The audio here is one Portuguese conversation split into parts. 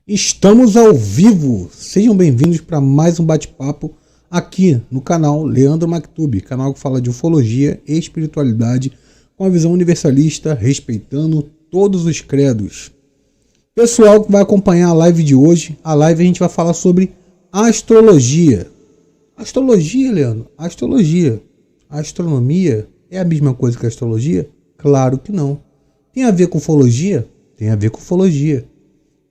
Estamos ao vivo, sejam bem-vindos para mais um bate-papo aqui no canal Leandro Mactub, canal que fala de ufologia e espiritualidade com a visão universalista, respeitando todos os credos. Pessoal que vai acompanhar a live de hoje, a gente vai falar sobre astrologia. Astrologia, Leandro? Astrologia. A astronomia é a mesma coisa que a astrologia? Claro que não. Tem a ver com ufologia? Tem a ver com ufologia.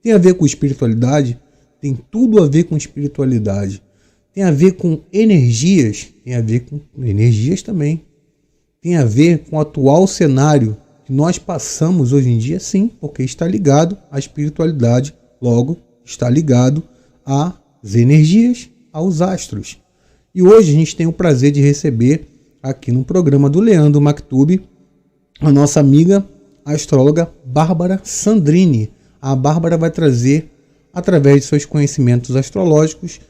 Tem a ver com espiritualidade? Tem tudo a ver com espiritualidade. Tem a ver com energias? Tem a ver com energias também. Tem a ver com o atual cenário que nós passamos hoje em dia? Sim, porque está ligado à espiritualidade, logo está ligado às energias, aos astros. E hoje a gente tem o prazer de receber aqui no programa do Leandro Mactub a nossa amiga a astróloga Bárbara Sandrini. A Bárbara vai trazer, através de seus conhecimentos astrológicos,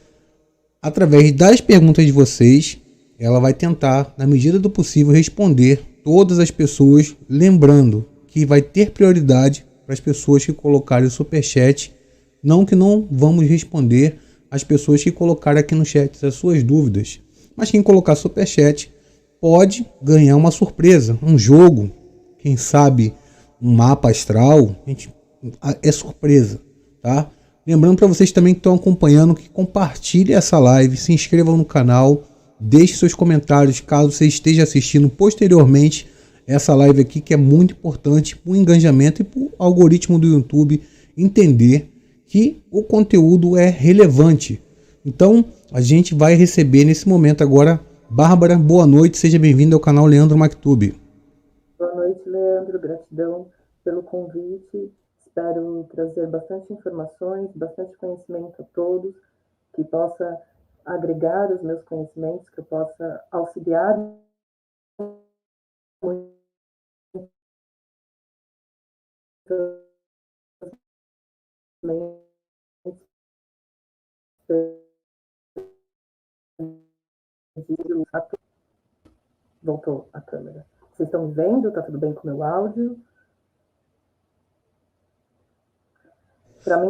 através das perguntas de vocês, ela vai tentar, na medida do possível, responder todas as pessoas, lembrando que vai ter prioridade para as pessoas que colocarem o superchat, não que não vamos responder as pessoas que colocarem aqui no chat as suas dúvidas, mas quem colocar superchat pode ganhar uma surpresa, um jogo, quem sabe um mapa astral, é surpresa, tá? Lembrando para vocês também que estão acompanhando que compartilhem essa live, se inscrevam no canal, deixe seus comentários caso você esteja assistindo posteriormente essa live aqui, que é muito importante para o engajamento e para o algoritmo do YouTube entender que o conteúdo é relevante. Então, a gente vai receber nesse momento agora Bárbara. Boa noite, seja bem-vinda ao canal Leandro Mactub. Boa noite, Leandro. Gratidão pelo convite. Espero trazer bastante informações, bastante conhecimento a todos, que possa agregar os meus conhecimentos, que eu possa auxiliar muito Voltou a câmera. Vocês estão me vendo? Tá tudo bem com o meu áudio?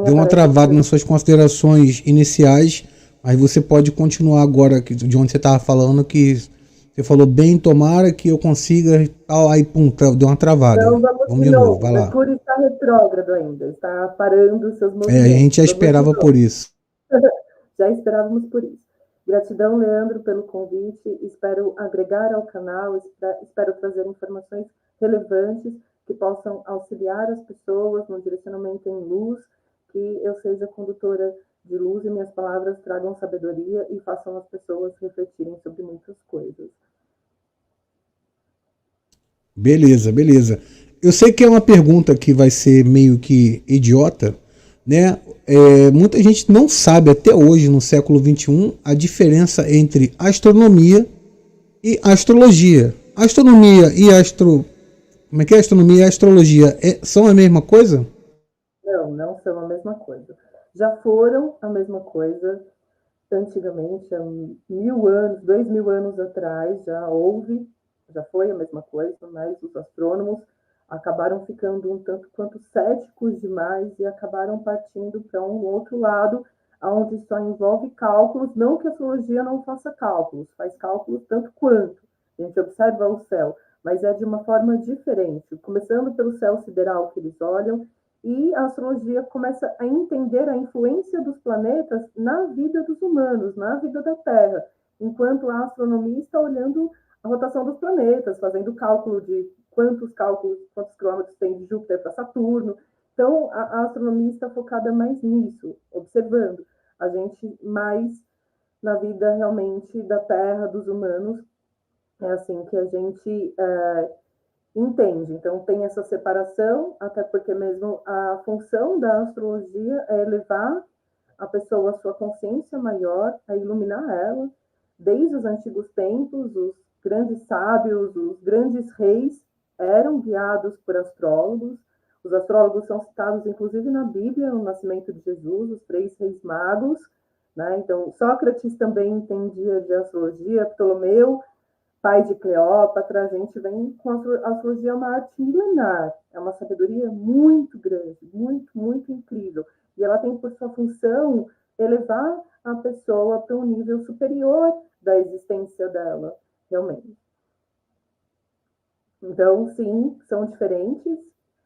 Deu uma travada nas suas considerações iniciais, mas você pode continuar agora de onde você estava falando, que você falou bem, tomara que eu consiga, aí pum, deu uma travada. Então vamos de novo, vai lá. O Mercúrio está retrógrado ainda, está parando os seus movimentos. A gente já esperava por isso. Já esperávamos por isso. Gratidão, Leandro, pelo convite. Espero agregar ao canal, espero trazer informações relevantes que possam auxiliar as pessoas no direcionamento em luz, que eu seja condutora de luz e minhas palavras tragam sabedoria e façam as pessoas refletirem sobre muitas coisas. Beleza, beleza. Eu sei que é uma pergunta que vai ser meio que idiota, né? Muita gente não sabe até hoje, no século XXI, a diferença entre astronomia e astrologia. Astronomia e Como é que é? Astronomia e astrologia são a mesma coisa? Não são a mesma coisa. Já foram a mesma coisa antigamente, há 1000 anos, 2000 anos atrás, já foi a mesma coisa, mas os astrônomos acabaram ficando um tanto quanto céticos demais e acabaram partindo para um outro lado, onde só envolve cálculos, não que a astrologia não faça cálculos, faz cálculos tanto quanto. A gente observa o céu, mas é de uma forma diferente, começando pelo céu sideral que eles olham, e a astrologia começa a entender a influência dos planetas na vida dos humanos, na vida da Terra, enquanto a astronomia está olhando a rotação dos planetas, fazendo cálculo de quantos quilômetros tem de Júpiter para Saturno. Então, a astronomia está focada mais nisso, observando a gente mais na vida realmente da Terra, dos humanos. É assim que a gente entende. Então, tem essa separação, até porque mesmo a função da astrologia é elevar a pessoa à sua consciência maior, a iluminar ela. Desde os antigos tempos, os grandes sábios, os grandes reis eram guiados por astrólogos. Os astrólogos são citados, inclusive, na Bíblia, no nascimento de Jesus, os 3 reis magos, né? Então, Sócrates também entendia de astrologia, Ptolomeu, pai de Cleópatra. A gente vem com a astrologia, uma arte milenar, é uma sabedoria muito grande, muito, muito incrível. E e ela tem por sua função elevar a pessoa para um nível superior da existência dela, realmente. Então, sim, são diferentes,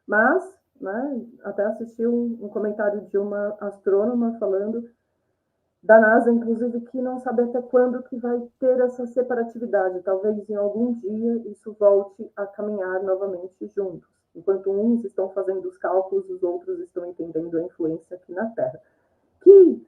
mas, né, até assisti um comentário de uma astrônoma falando da NASA, inclusive, que não sabe até quando que vai ter essa separatividade. Talvez em algum dia isso volte a caminhar novamente juntos. Enquanto uns estão fazendo os cálculos, os outros estão entendendo a influência aqui na Terra. Que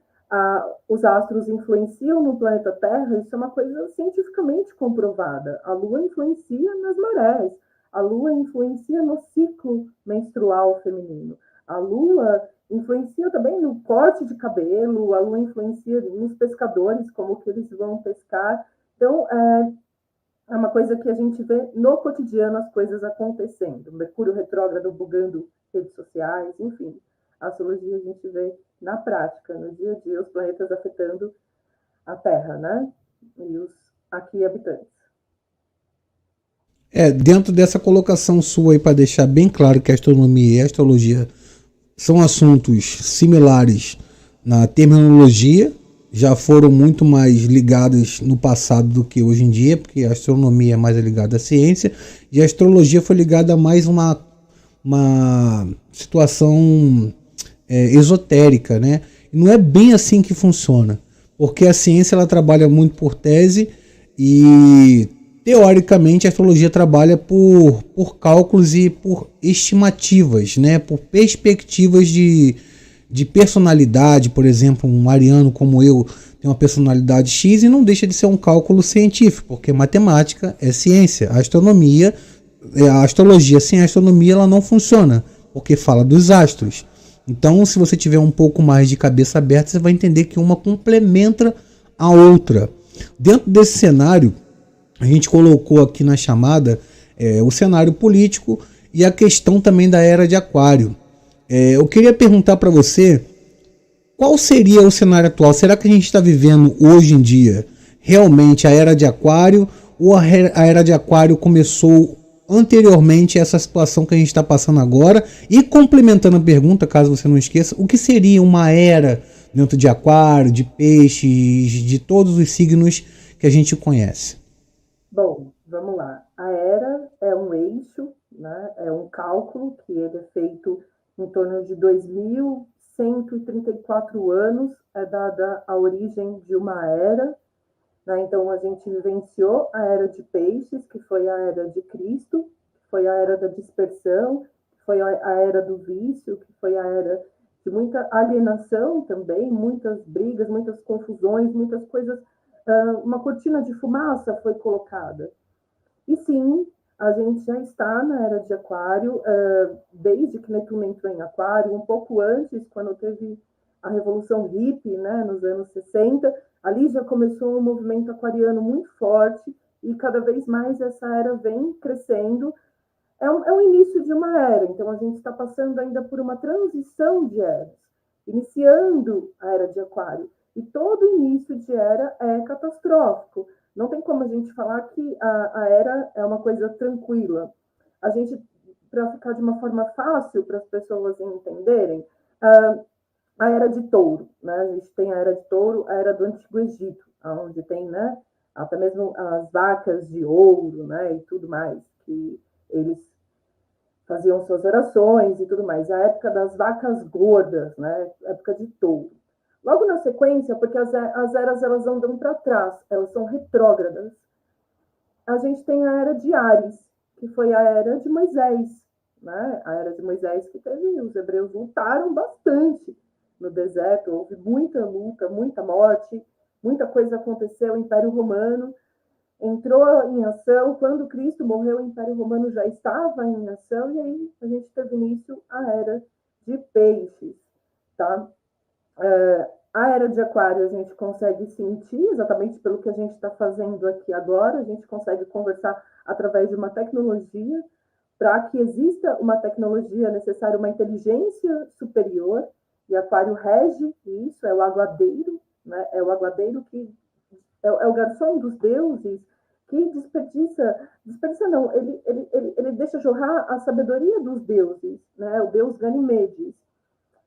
os astros influenciam no planeta Terra, isso é uma coisa cientificamente comprovada. A Lua influencia nas marés, a Lua influencia no ciclo menstrual feminino, a Lua influencia também no corte de cabelo, a Lua influencia nos pescadores, como que eles vão pescar. Então, é uma coisa que a gente vê no cotidiano as coisas acontecendo. Mercúrio retrógrado bugando redes sociais, enfim. A astrologia a gente vê na prática, no dia a dia, os planetas afetando a Terra, né? E os aqui habitantes. Dentro dessa colocação sua aí, para deixar bem claro que a astronomia e a astrologia são assuntos similares na terminologia, já foram muito mais ligadas no passado do que hoje em dia, porque a astronomia é mais ligada à ciência e a astrologia foi ligada a mais uma situação esotérica, né? E não é bem assim que funciona, porque a ciência ela trabalha muito por tese e teoricamente a astrologia trabalha por cálculos e por estimativas, né? Por perspectivas de personalidade. Por exemplo, um ariano como eu tem uma personalidade X e não deixa de ser um cálculo científico, porque matemática é ciência. A astrologia sem a astronomia ela não funciona, porque fala dos astros. Então, se você tiver um pouco mais de cabeça aberta, você vai entender que uma complementa a outra. Dentro desse cenário, a gente colocou aqui na chamada o cenário político e a questão também da era de Aquário. Eu queria perguntar para você, qual seria o cenário atual? Será que a gente está vivendo hoje em dia realmente a era de Aquário, ou a era de Aquário começou anteriormente a essa situação que a gente está passando agora? E complementando a pergunta, caso você não esqueça, o que seria uma era dentro de Aquário, de Peixes, de todos os signos que a gente conhece? Bom, vamos lá. A era é um eixo, né? É um cálculo que ele é feito em torno de 2134 anos, é dada a origem de uma era, né? Então, a gente vivenciou a era de Peixes, que foi a era de Cristo, que foi a era da dispersão, que foi a era do vício, que foi a era de muita alienação também, muitas brigas, muitas confusões, muitas coisas. Uma cortina de fumaça foi colocada. E sim, a gente já está na era de Aquário, desde que Netuno entrou em Aquário, um pouco antes, quando teve a Revolução Hippie, né, nos anos 60, ali já começou um movimento aquariano muito forte, e cada vez mais essa era vem crescendo. É um início de uma era, então a gente está passando ainda por uma transição de eras, iniciando a era de Aquário. E todo início de era é catastrófico. Não tem como a gente falar que a era é uma coisa tranquila. A gente, para ficar de uma forma fácil para as pessoas entenderem, a era de touro, né? A gente tem a era de touro, a era do Antigo Egito, onde tem, né, até mesmo as vacas de ouro, né, e tudo mais, que eles faziam suas orações e tudo mais. A época das vacas gordas, né, época de touro. Logo na sequência, porque as eras elas andam para trás, elas são retrógradas, a gente tem a era de Ares, que foi a era de Moisés, né? A era de Moisés que teve, os hebreus lutaram bastante no deserto, houve muita luta, muita morte, muita coisa aconteceu, o Império Romano entrou em ação, quando Cristo morreu, o Império Romano já estava em ação, e aí a gente teve início a era de Peixes, tá? A era de Aquário a gente consegue sentir, exatamente pelo que a gente está fazendo aqui agora, a gente consegue conversar através de uma tecnologia. Para que exista uma tecnologia, é necessário uma inteligência superior, e Aquário rege isso, é o aguadeiro, né? É o aguadeiro que é o garçom dos deuses, que desperdiça não, ele deixa jorrar a sabedoria dos deuses, né? O deus Ganimedes.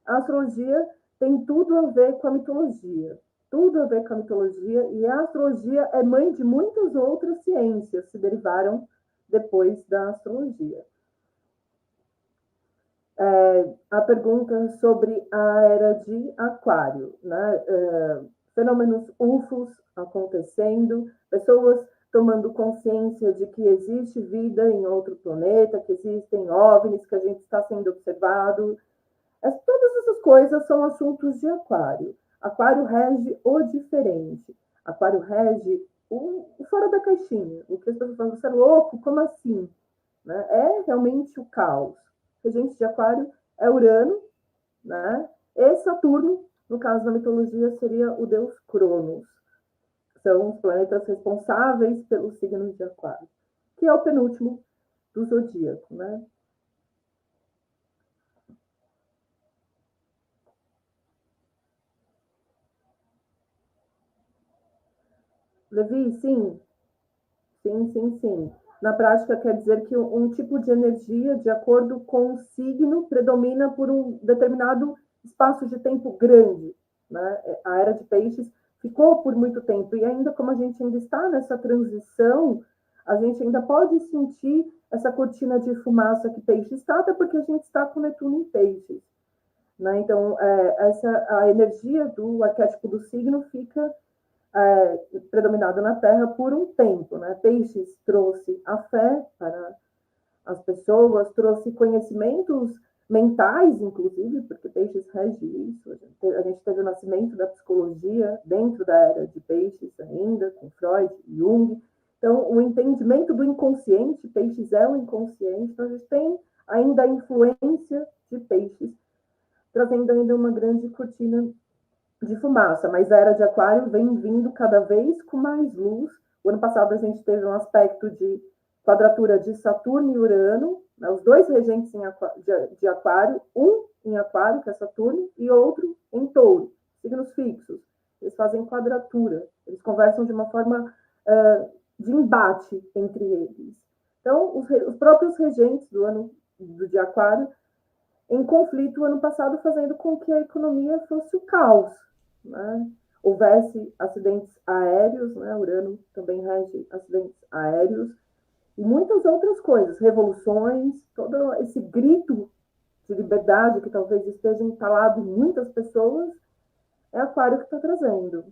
A astrologia tem tudo a ver com a mitologia. Tudo a ver com a mitologia, e a astrologia é mãe de muitas outras ciências que se derivaram depois da astrologia. A pergunta sobre a era de Aquário, né? Fenômenos UFOs acontecendo, pessoas tomando consciência de que existe vida em outro planeta, que existem OVNIs, que a gente está sendo observado. Todas essas coisas são assuntos de Aquário. Aquário rege o diferente. Aquário rege o fora da caixinha. O que as pessoas falam, você é louco? Como assim? Né? É realmente o caos. O regente de Aquário é Urano, né? E Saturno, no caso da mitologia, seria o deus Cronos. São os planetas responsáveis pelo signo de Aquário, que é o penúltimo do zodíaco, né? Levi, sim. Sim. Na prática, quer dizer que um tipo de energia, de acordo com o signo, predomina por um determinado espaço de tempo grande. Né? A era de peixes ficou por muito tempo, e ainda como a gente ainda está nessa transição, a gente ainda pode sentir essa cortina de fumaça que peixe está, até porque a gente está com Netuno em peixes. Né? Então, a energia do arquétipo do signo fica predominado na Terra por um tempo. Né? Peixes trouxe a fé para as pessoas, trouxe conhecimentos mentais, inclusive, porque Peixes rege isso. A gente teve o nascimento da psicologia dentro da era de Peixes ainda, com Freud e Jung. Então, o entendimento do inconsciente, Peixes é o inconsciente, então a gente tem ainda a influência de Peixes, trazendo ainda uma grande cortina de fumaça, mas a era de Aquário vem vindo cada vez com mais luz. O ano passado a gente teve um aspecto de quadratura de Saturno e Urano, né, os dois regentes de Aquário, um em Aquário, que é Saturno, e outro em Touro, signos fixos. Eles fazem quadratura, eles conversam de uma forma de embate entre eles. Então, os próprios regentes de Aquário em conflito ano passado, fazendo com que a economia fosse o caos. Né? Houvesse acidentes aéreos, né? Urano também rege acidentes aéreos, e muitas outras coisas, revoluções, todo esse grito de liberdade que talvez esteja entalado em muitas pessoas, é Aquário que está trazendo.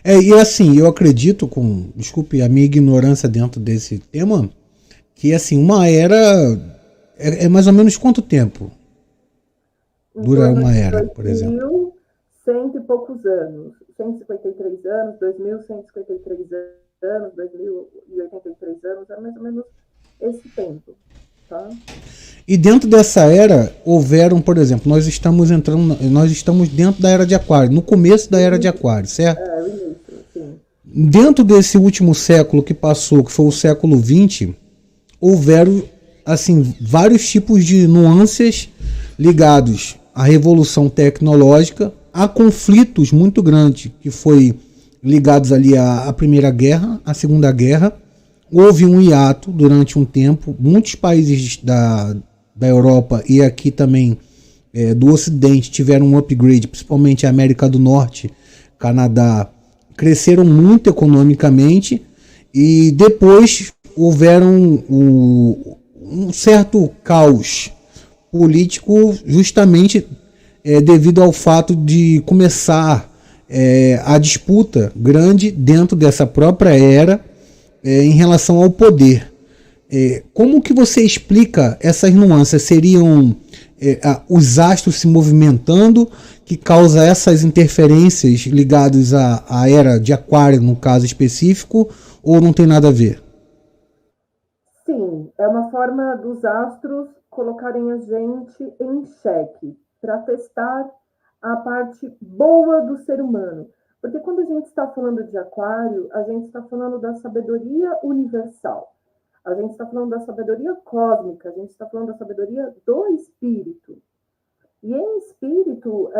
E assim, eu acredito, desculpe a minha ignorância dentro desse tema, que assim, uma era é mais ou menos quanto tempo dura uma era, por exemplo? 100 e poucos anos, 153 anos, 2153 anos, 2083 anos, é mais ou menos esse tempo. Tá? E dentro dessa era, houveram, por exemplo, nós estamos dentro da era de Aquário, no começo da era de Aquário, certo? O início, sim. Dentro desse último século que passou, que foi o século XX, houveram assim, vários tipos de nuances ligados à revolução tecnológica, a conflitos muito grandes, que foi ligados ali à Primeira Guerra, à Segunda Guerra. Houve um hiato durante um tempo, muitos países da Europa e aqui também do Ocidente tiveram um upgrade, principalmente a América do Norte, Canadá, cresceram muito economicamente, e depois houveram um certo caos político, justamente devido ao fato de começar a disputa grande dentro dessa própria era em relação ao poder. Como que você explica essas nuances? Seriam os astros se movimentando que causa essas interferências ligadas à era de Aquário, no caso específico, ou não tem nada a ver? Sim, é uma forma dos astros colocarem a gente em xeque, para testar a parte boa do ser humano. Porque quando a gente está falando de Aquário, a gente está falando da sabedoria universal. A gente está falando da sabedoria cósmica, a gente está falando da sabedoria do espírito. E em espírito,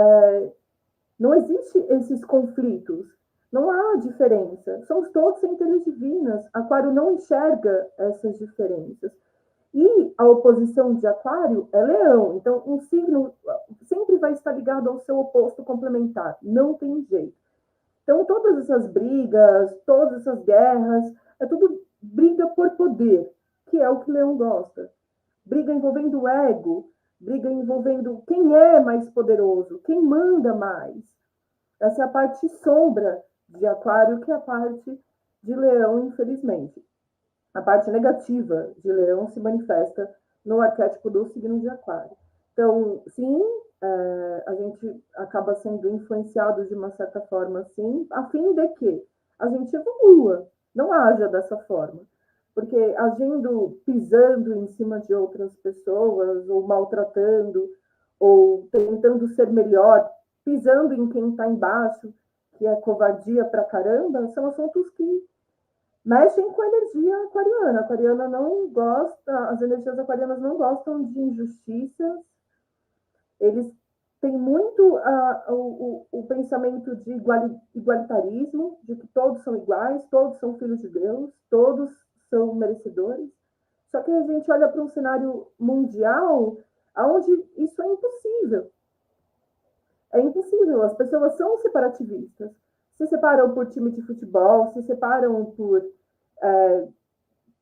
não existem esses conflitos, não há diferença. Somos todos centelhas divinas. Aquário não enxerga essas diferenças. E a oposição de Aquário é Leão. Então, um signo sempre sempre vai estar ligado ao seu oposto complementar. Não tem jeito. Então, todas essas brigas, todas essas guerras, é tudo briga por poder, que é o que Leão gosta. Briga envolvendo o ego, briga envolvendo quem é mais poderoso, quem manda mais. Essa é a parte sombra de Aquário, que é a parte de Leão, infelizmente. A parte negativa de Leão se manifesta no arquétipo do signo de Aquário. Então, sim, a gente acaba sendo influenciado de uma certa forma, sim, a fim de que a gente evolua, não haja dessa forma. Porque agindo, pisando em cima de outras pessoas, ou maltratando, ou tentando ser melhor, pisando em quem está embaixo, que é covardia pra caramba, são assuntos que mexem com a energia aquariana. A aquariana não gosta, as energias aquarianas não gostam de injustiças. Eles têm muito o pensamento de igualitarismo, de que todos são iguais, todos são filhos de Deus, todos são merecedores. Só que a gente olha para um cenário mundial onde isso é impossível. É impossível. As pessoas são separativistas. Se separam por time de futebol, se separam por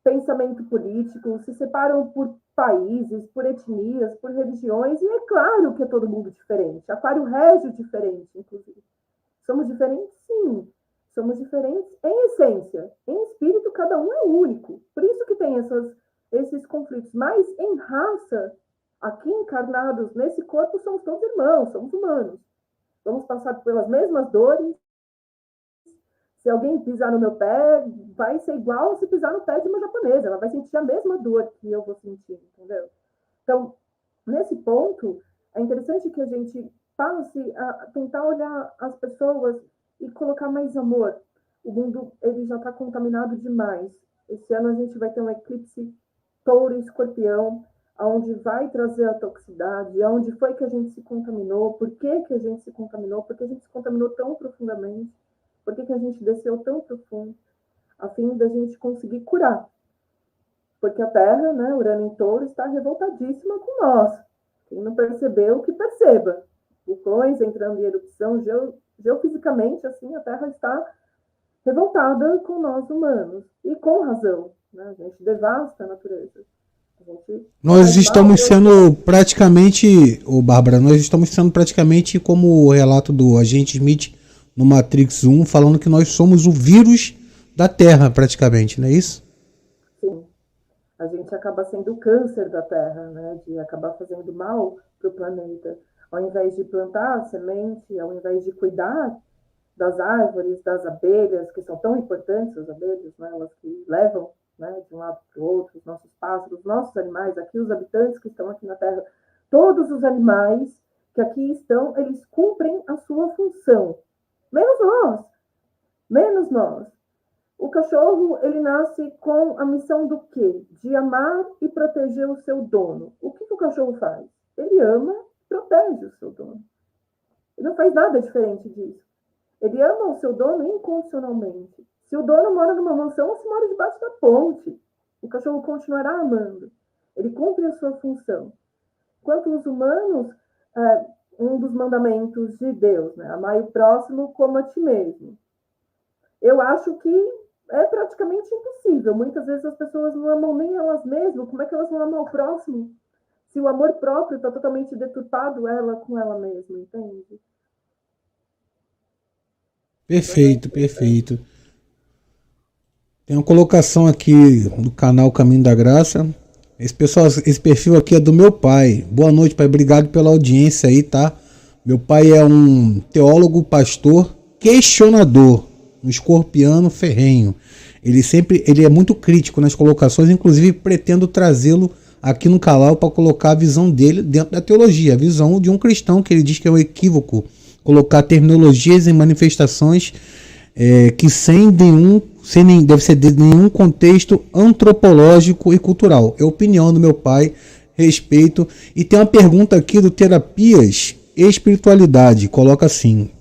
pensamento político, se separam por países, por etnias, por religiões, e é claro que é todo mundo diferente. Aquário rege diferente, inclusive. Somos diferentes? Sim. Somos diferentes em essência. Em espírito, cada um é único. Por isso que tem esses conflitos. Mas em raça, aqui encarnados nesse corpo, somos todos irmãos, somos humanos. Vamos passar pelas mesmas dores. Se alguém pisar no meu pé, vai ser igual se pisar no pé de uma japonesa. Ela vai sentir a mesma dor que eu vou sentir, entendeu? Então, nesse ponto, é interessante que a gente passe a tentar olhar as pessoas e colocar mais amor. O mundo ele já está contaminado demais. Esse ano a gente vai ter um eclipse touro e escorpião, onde vai trazer a toxicidade, onde foi que a gente se contaminou, por que a gente se contaminou, por que a gente se contaminou tão profundamente, por que a gente desceu tão profundo, a fim da gente conseguir curar. Porque a Terra, né, Urano em touro, está revoltadíssima com nós. Quem não percebeu, que perceba. Vulcões entrando em erupção, geofisicamente, assim, a Terra está revoltada com nós humanos. E com razão. Né? A gente devasta a natureza. Nós estamos sendo praticamente, Bárbara, nós estamos sendo praticamente como o relato do agente Smith no Matrix 1, falando que nós somos o vírus da Terra, praticamente, não é isso? Sim. A gente acaba sendo o câncer da Terra, né? De acabar fazendo mal para o planeta. Ao invés de plantar a semente, ao invés de cuidar das árvores, das abelhas, que são tão importantes, as abelhas, né? Elas que levam, né, de um lado para o outro, os nossos pássaros, os nossos animais, aqui os habitantes que estão aqui na Terra, todos os animais que aqui estão, eles cumprem a sua função. Menos nós. Menos nós. O cachorro, ele nasce com a missão do quê? De amar e proteger o seu dono. O que o cachorro faz? Ele ama e protege o seu dono. Ele não faz nada diferente disso. Ele ama o seu dono incondicionalmente. Se o dono mora numa mansão ou se mora debaixo da ponte, o cachorro continuará amando. Ele cumpre a sua função. Quanto os humanos, um dos mandamentos de Deus, né? Amar o próximo como a ti mesmo. Eu acho que é praticamente impossível. Muitas vezes as pessoas não amam nem elas mesmas. Como é que elas vão amar o próximo? Se o amor próprio está totalmente deturpado ela com ela mesma, entende? Perfeito, perfeito. Tem uma colocação aqui no canal Caminho da Graça. Esse perfil aqui é do meu pai. Boa noite, pai. Obrigado pela audiência aí, tá? Meu pai é um teólogo, pastor, questionador, um escorpiano ferrenho. Ele é muito crítico nas colocações, inclusive pretendo trazê-lo aqui no canal para colocar a visão dele dentro da teologia, a visão de um cristão, que ele diz que é um equívoco colocar terminologias em manifestações que deve ser de nenhum contexto antropológico e cultural. É a opinião do meu pai, respeito. E tem uma pergunta aqui do Terapias Espiritualidade, coloca assim: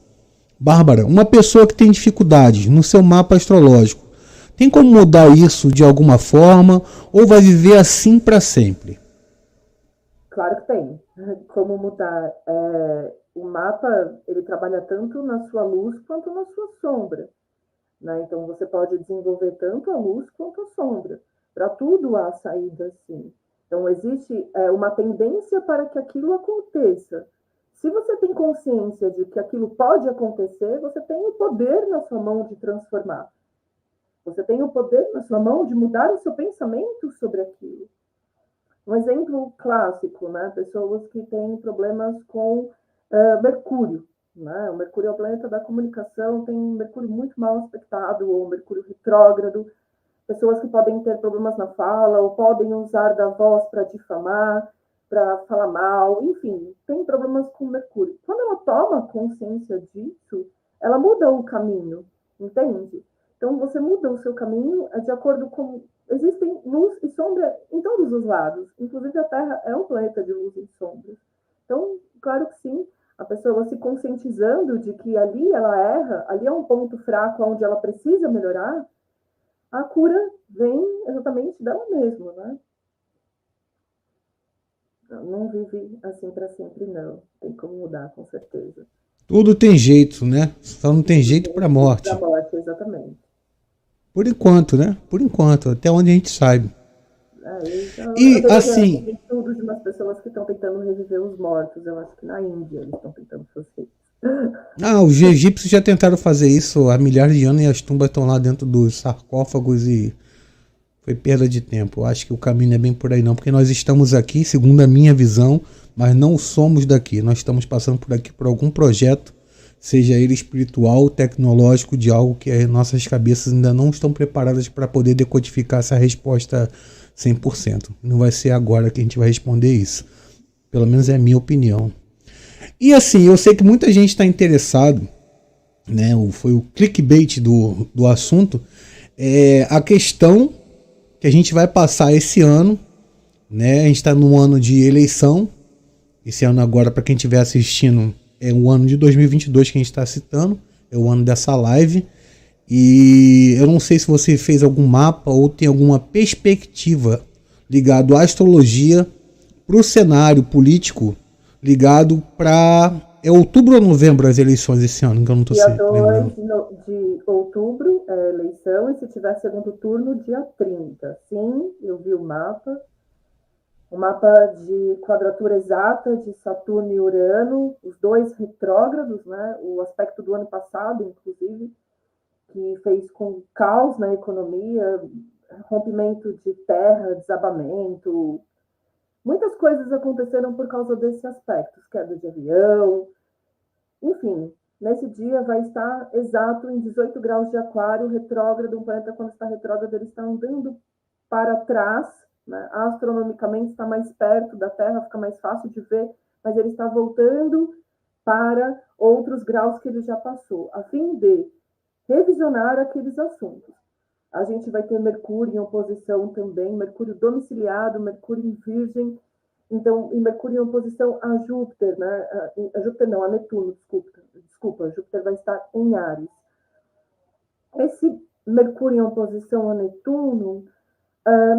Bárbara, uma pessoa que tem dificuldades no seu mapa astrológico, tem como mudar isso de alguma forma ou vai viver assim para sempre? Claro que tem. Como mudar? O mapa, ele trabalha tanto na sua luz quanto na sua sombra, né? Então, você pode desenvolver tanto a luz quanto a sombra. Para tudo há saída, sim. Então, existe uma tendência para que aquilo aconteça. Se você tem consciência de que aquilo pode acontecer, você tem o poder na sua mão de transformar. Você tem o poder na sua mão de mudar o seu pensamento sobre aquilo. Um exemplo clássico, né? Pessoas que têm problemas com Mercúrio. Né? O Mercúrio é o planeta da comunicação, tem um Mercúrio muito mal aspectado, ou um Mercúrio retrógrado. Pessoas que podem ter problemas na fala, ou podem usar da voz para difamar, para falar mal, enfim, tem problemas com Mercúrio. Quando ela toma consciência disso, ela muda o caminho, entende? Então, você muda o seu caminho de acordo com... Existem luz e sombra em todos os lados. Inclusive, a Terra é um planeta de luz e sombras. Então, claro que sim, a pessoa se conscientizando de que ali ela erra, ali é um ponto fraco onde ela precisa melhorar, a cura vem exatamente dela mesma, né? Não vive assim para sempre, não. Tem como mudar, com certeza. Tudo tem jeito, né? Só não tem jeito para Para morte. morte, exatamente. Por enquanto, né? Por enquanto, até onde a gente sabe. Eu E tenho assim, estudos de umas pessoas que estão tentando reviver os mortos. Eu acho que na Índia eles estão tentando fazer isso. os egípcios já tentaram fazer isso há milhares de anos e as tumbas estão lá dentro dos sarcófagos e foi perda de tempo. Eu acho que o caminho é bem por aí não, porque nós estamos aqui, segundo a minha visão, mas não somos daqui. Nós estamos passando por aqui por algum projeto, seja ele espiritual, tecnológico, de algo que as nossas cabeças ainda não estão preparadas para poder decodificar essa resposta 100%. Não vai ser agora que a gente vai responder isso. Pelo menos é a minha opinião. E assim, eu sei que muita gente está interessado, né? Foi o clickbait do assunto. A questão que a gente vai passar esse ano, né? A gente está num ano de eleição. Esse ano agora, para quem estiver assistindo, é o ano de 2022 que a gente está citando. É o ano dessa live. E eu não sei se você fez algum mapa ou tem alguma perspectiva ligado à astrologia para o cenário político ligado para... É outubro ou novembro as eleições esse ano, que eu não estou Dia lembrando. 2 de outubro é a eleição, e se tiver segundo turno, dia 30. Sim, eu vi o mapa de quadratura exata de Saturno e Urano, os dois retrógrados, né? O aspecto do ano passado, inclusive, que fez com caos na economia, rompimento de terra, desabamento. Muitas coisas aconteceram por causa desse aspecto, queda de avião, enfim. Nesse dia vai estar exato em 18 graus de aquário, retrógrado. Um planeta, quando está retrógrado, ele está andando para trás, né? Astronomicamente está mais perto da Terra, fica mais fácil de ver, mas ele está voltando para outros graus que ele já passou, a fim de revisionar aqueles assuntos. A gente vai ter Mercúrio em oposição também, Mercúrio domiciliado, Mercúrio em Virgem, então, e Mercúrio em oposição a Júpiter, né? A Júpiter não, a Netuno, desculpa, Júpiter vai estar em Áries. Esse Mercúrio em oposição a Netuno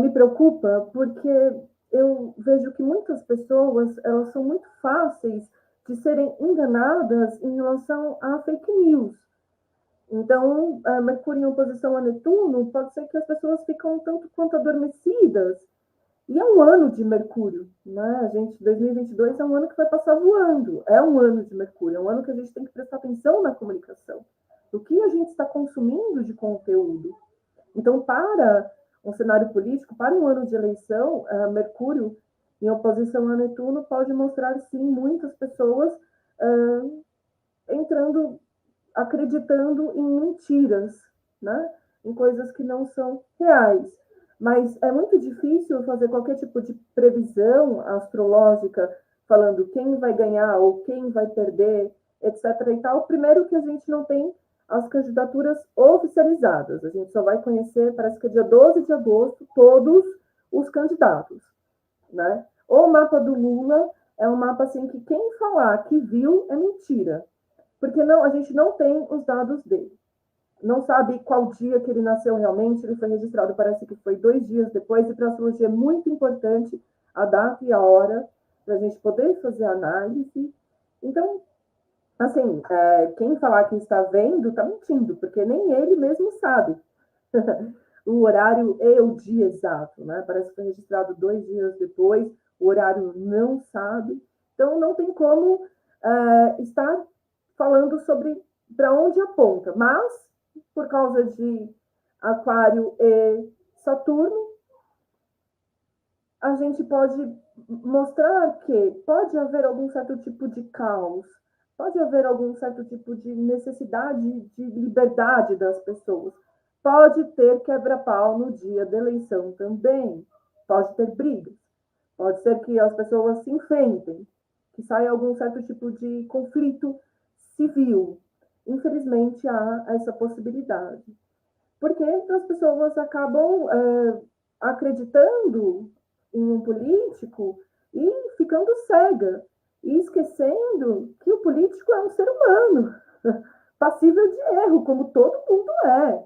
me preocupa porque eu vejo que muitas pessoas, elas são muito fáceis de serem enganadas em relação a fake news. Então, Mercúrio em oposição a Netuno, pode ser que as pessoas ficam tanto quanto adormecidas. E é um ano de Mercúrio, né? A gente, 2022 é um ano que vai passar voando. É um ano de Mercúrio, é um ano que a gente tem que prestar atenção na comunicação. O que a gente está consumindo de conteúdo. Então, para um cenário político, para um ano de eleição, Mercúrio em oposição a Netuno pode mostrar, sim, muitas pessoas acreditando em mentiras, né? Em coisas que não são reais. Mas é muito difícil fazer qualquer tipo de previsão astrológica falando quem vai ganhar ou quem vai perder, etc. e tal. Primeiro que a gente não tem as candidaturas oficializadas. A gente só vai conhecer, parece que é dia 12 de agosto, todos os candidatos, né? O mapa do Lula é um mapa assim que quem falar que viu é mentira, porque não, a gente não tem os dados dele. Não sabe qual dia que ele nasceu realmente, ele foi registrado, parece que foi 2 dias depois, e para a astrologia é muito importante a data e a hora. para a gente poder fazer análise. Então, assim, quem falar que está vendo está mentindo, porque nem ele mesmo sabe o horário e o dia exato, né? Parece que foi registrado 2 dias depois, o horário não sabe. Então, não tem como estar falando sobre para onde aponta. Mas, por causa de Aquário e Saturno, a gente pode mostrar que pode haver algum certo tipo de caos, pode haver algum certo tipo de necessidade de liberdade das pessoas, pode ter quebra-pau no dia da eleição também, pode ter brigas, pode ser que as pessoas se enfrentem, que saia algum certo tipo de conflito civil. Infelizmente, há essa possibilidade. Porque as pessoas acabam acreditando em um político e ficando cega, e esquecendo que o político é um ser humano, passível de erro, como todo mundo é.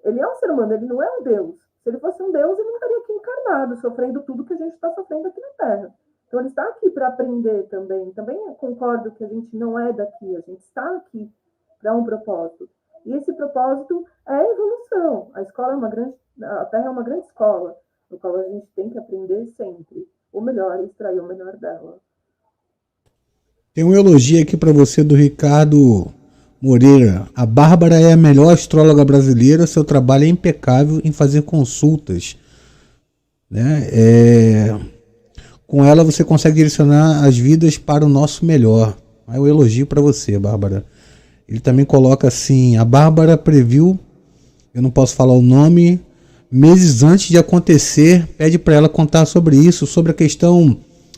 Ele é um ser humano, ele não é um Deus. Se ele fosse um Deus, ele não estaria aqui encarnado, sofrendo tudo que a gente está sofrendo aqui na Terra. Então, ele está aqui para aprender também. Também concordo que a gente não é daqui, a gente está aqui para um propósito. E esse propósito é a evolução. A Terra é uma grande escola, no qual a gente tem que aprender sempre o melhor e extrair o melhor dela. Tem um elogio aqui para você do Ricardo Moreira. A Bárbara é a melhor astróloga brasileira. Seu trabalho é impecável em fazer consultas, né? Com ela você consegue direcionar as vidas para o nosso melhor. Aí o elogio para você, Bárbara. Ele também coloca assim: a Bárbara previu, eu não posso falar o nome, meses antes de acontecer, pede para ela contar sobre isso, sobre a questão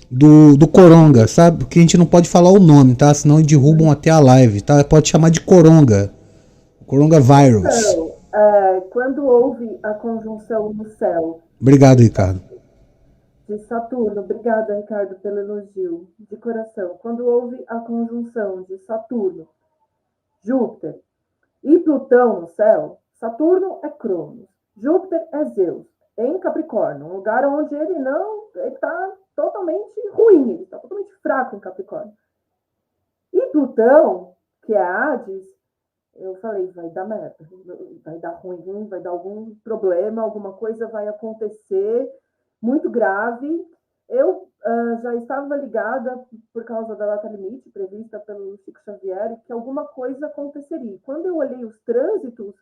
do Coronga, sabe? Porque a gente não pode falar o nome, tá? Senão derrubam até a live, tá? Pode chamar de Coronga. Coronga Virus. Então, quando houve a conjunção no céu Obrigado, Ricardo. de Saturno, obrigada, Ricardo, pelo elogio, de coração. Quando houve a conjunção de Saturno, Júpiter e Plutão no céu, Saturno é Cronos, Júpiter é Zeus, em Capricórnio, um lugar onde ele está totalmente ruim, ele está totalmente fraco em Capricórnio. E Plutão, que é Hades, eu falei, vai dar merda, vai dar ruim, vai dar algum problema, alguma coisa vai acontecer muito grave. Eu já estava ligada, por causa da data limite prevista pelo Chico Xavier, que alguma coisa aconteceria. Quando eu olhei os trânsitos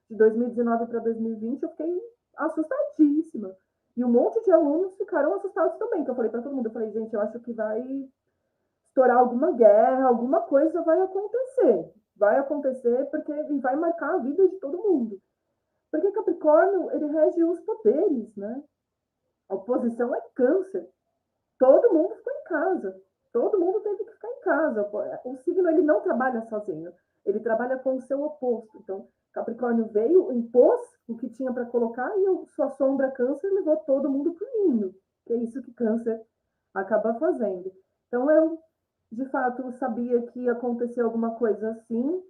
de 2019 para 2020, eu fiquei assustadíssima. E um monte de alunos ficaram assustados também, que eu falei para todo mundo, eu falei, gente, eu acho que vai estourar alguma guerra, alguma coisa vai acontecer. Vai acontecer porque ele vai marcar a vida de todo mundo. Porque Capricórnio, ele rege os poderes, né? A oposição é Câncer. Todo mundo ficou em casa. Todo mundo teve que ficar em casa. O signo, ele não trabalha sozinho. Ele trabalha com o seu oposto. Então, Capricórnio veio, impôs o que tinha para colocar e sua sombra Câncer levou todo mundo para o ninho. Que é isso que Câncer acaba fazendo. Então, eu, de fato, sabia que ia acontecer alguma coisa assim.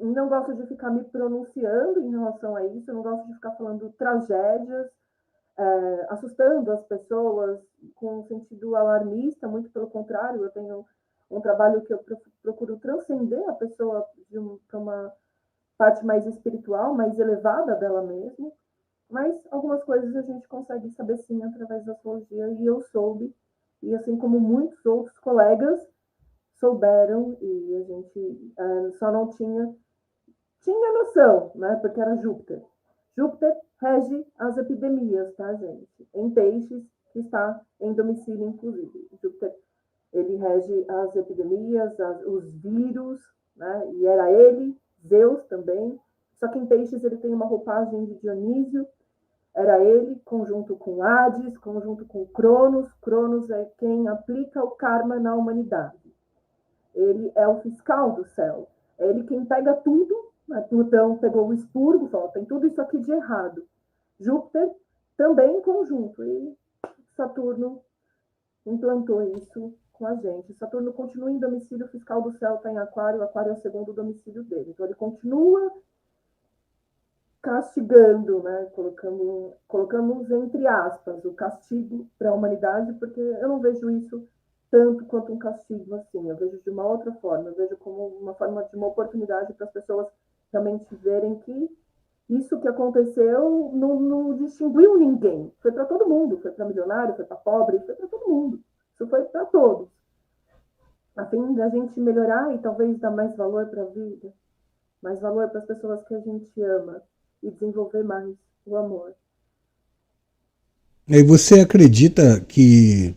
Não gosto de ficar me pronunciando em relação a isso. Eu não gosto de ficar falando tragédias, assustando as pessoas com um sentido alarmista, muito pelo contrário, eu tenho um trabalho que eu procuro transcender a pessoa para uma parte mais espiritual, mais elevada dela mesma, mas algumas coisas a gente consegue saber sim através da astrologia, e eu soube, e assim como muitos outros colegas souberam, e a gente só não tinha noção, né, porque era Júpiter. Júpiter rege as epidemias, tá, gente? Em Peixes, que está em domicílio, inclusive. Júpiter, ele rege as epidemias, os vírus, né? E era ele, Zeus também. Só que em Peixes ele tem uma roupagem de Dionísio. Era ele, conjunto com Hades, conjunto com Cronos. Cronos é quem aplica o karma na humanidade. Ele é o fiscal do céu. É ele quem pega tudo. Plutão pegou o expurgo, falou, tem tudo isso aqui de errado. Júpiter também em conjunto, e Saturno implantou isso com a gente. Saturno continua em domicílio fiscal do céu, está em Aquário, Aquário é o segundo domicílio dele. Então ele continua castigando, né? Colocamos entre aspas o castigo para a humanidade, porque eu não vejo isso tanto quanto um castigo assim. Eu vejo de uma outra forma. Eu vejo como uma forma de uma oportunidade para as pessoas realmente verem que isso que aconteceu não distinguiu ninguém. Foi para todo mundo. Foi para milionário, foi para pobre, foi para todo mundo. Isso foi para todos. A fim da gente melhorar e talvez dar mais valor para a vida, mais valor para as pessoas que a gente ama e desenvolver mais o amor. E você acredita que,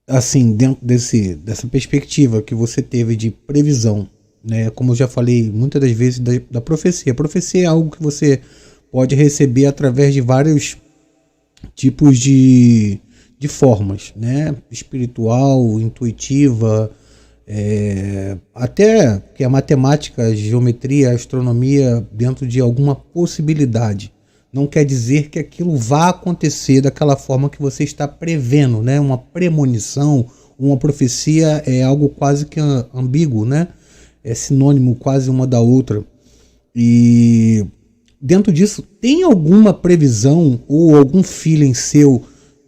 assim, dentro dessa perspectiva que você teve de previsão, né, como eu já falei muitas das vezes da profecia. A profecia é algo que você pode receber através de vários tipos de formas, né, espiritual, intuitiva, até que a matemática, a geometria, a astronomia, dentro de alguma possibilidade. Não quer dizer que aquilo vá acontecer daquela forma que você está prevendo, né? Uma premonição, uma profecia é algo quase que ambíguo, né? É sinônimo quase uma da outra. E dentro disso, tem alguma previsão ou algum feeling seu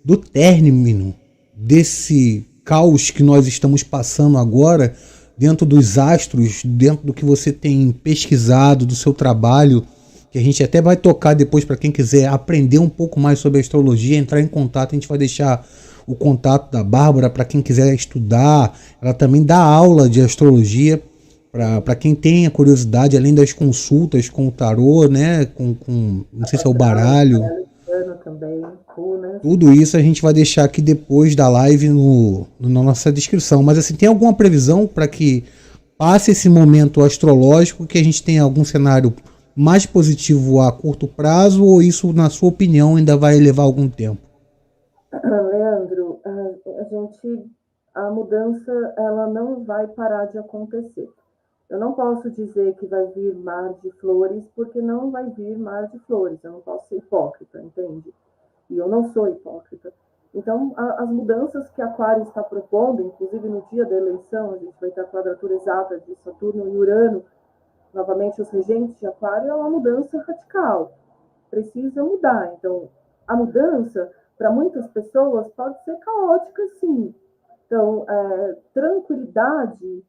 do término desse caos que nós estamos passando agora, dentro dos astros, dentro do que você tem pesquisado, do seu trabalho, que a gente até vai tocar depois para quem quiser aprender um pouco mais sobre astrologia, entrar em contato, a gente vai deixar o contato da Bárbara para quem quiser estudar. Ela também dá aula de astrologia para quem tenha curiosidade, além das consultas com o tarô, né, com não sei se é o baralho. Também, né? Tudo isso a gente vai deixar aqui depois da live na nossa descrição. Mas assim, tem alguma previsão para que passe esse momento astrológico, que a gente tenha algum cenário mais positivo a curto prazo, ou isso, na sua opinião, ainda vai levar algum tempo? Leandro, a mudança ela não vai parar de acontecer. Eu não posso dizer que vai vir mar de flores, porque não vai vir mar de flores. Eu não posso ser hipócrita, entende? E eu não sou hipócrita. Então, as mudanças que Aquário está propondo, inclusive no dia da eleição, a gente vai ter a quadratura exata de Saturno e Urano, novamente os regentes de Aquário, é uma mudança radical. Precisa mudar. Então, a mudança, para muitas pessoas, pode ser caótica, sim. Então, tranquilidade,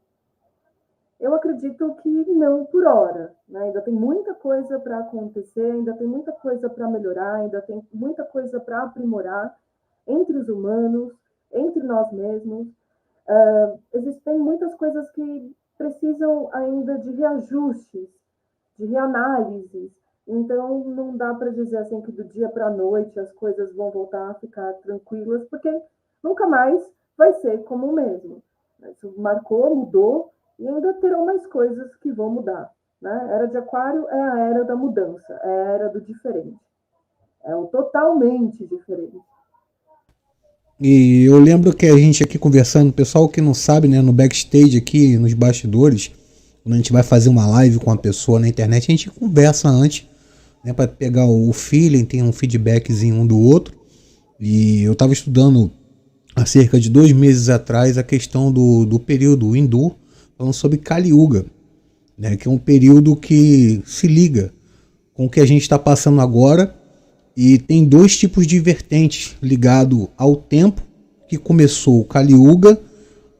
eu acredito que não por hora. Né? Ainda tem muita coisa para acontecer, ainda tem muita coisa para melhorar, ainda tem muita coisa para aprimorar entre os humanos, entre nós mesmos. Existem muitas coisas que precisam ainda de reajustes, de reanálises. Então, não dá para dizer assim que do dia para a noite as coisas vão voltar a ficar tranquilas, porque nunca mais vai ser como o mesmo. Isso marcou, mudou, e ainda terão mais coisas que vão mudar. Né? A era de Aquário é a era da mudança, é a era do diferente. É o totalmente diferente. E eu lembro que a gente aqui conversando, pessoal que não sabe, né, no backstage aqui, nos bastidores, quando a gente vai fazer uma live com uma pessoa na internet, a gente conversa antes, né, para pegar o feeling, tem um feedbackzinho um do outro. E eu estava estudando há cerca de 2 meses atrás a questão do período hindu, falando sobre Kali Yuga, né, que é um período que se liga com o que a gente está passando agora. E tem dois tipos de vertentes ligado ao tempo que começou o Kali Yuga,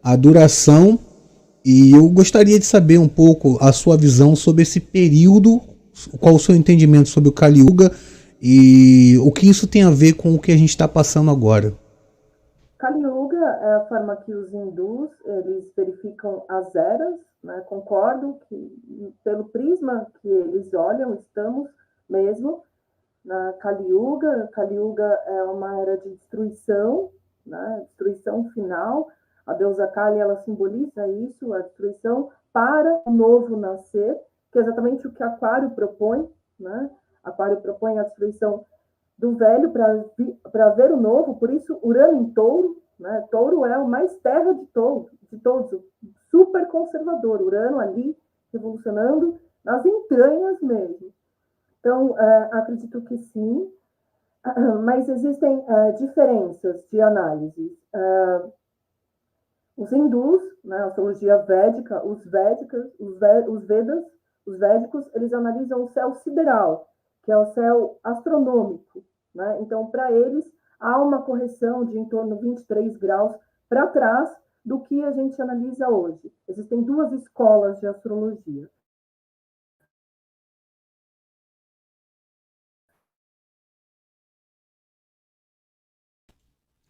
a duração, e eu gostaria de saber um pouco a sua visão sobre esse período, qual o seu entendimento sobre o Kali Yuga e o que isso tem a ver com o que a gente está passando agora. Kali Yuga é a forma que os hindus eles verificam as eras, né? Concordo que pelo prisma que eles olham, estamos mesmo na Kali Yuga. Kali Yuga é uma era de destruição, né? Destruição final. A deusa Kali ela simboliza isso, a destruição para o novo nascer, que é exatamente o que Aquário propõe, né? Aquário propõe a destruição do velho para ver o novo, por isso Urano em Touro, né? Touro é o mais terra de todos, super conservador, Urano ali revolucionando nas entranhas mesmo. Então, acredito que sim, mas existem diferenças de análise. Os hindus, né, a astrologia védica, os Vedas, Os védicos, eles analisam o céu sideral, que é o céu astronômico, né? Então, para eles, há uma correção de em torno de 23 graus para trás do que a gente analisa hoje. Existem duas escolas de astrologia.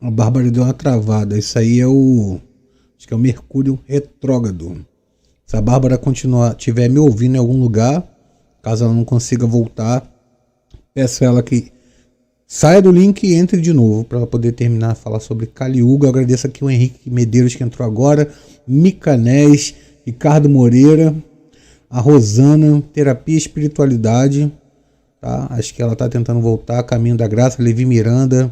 A Bárbara deu uma travada. Isso aí é o. Acho que é o Mercúrio retrógrado. Se a Bárbara continuar, estiver me ouvindo em algum lugar, caso ela não consiga voltar, peço a ela que saia do link e entre de novo para ela poder terminar a falar sobre Kali Yuga. Eu agradeço aqui o Henrique Medeiros que entrou agora, Micanés, Ricardo Moreira, a Rosana, Terapia e Espiritualidade. Tá? Acho que ela está tentando voltar, Caminho da Graça, Levi Miranda,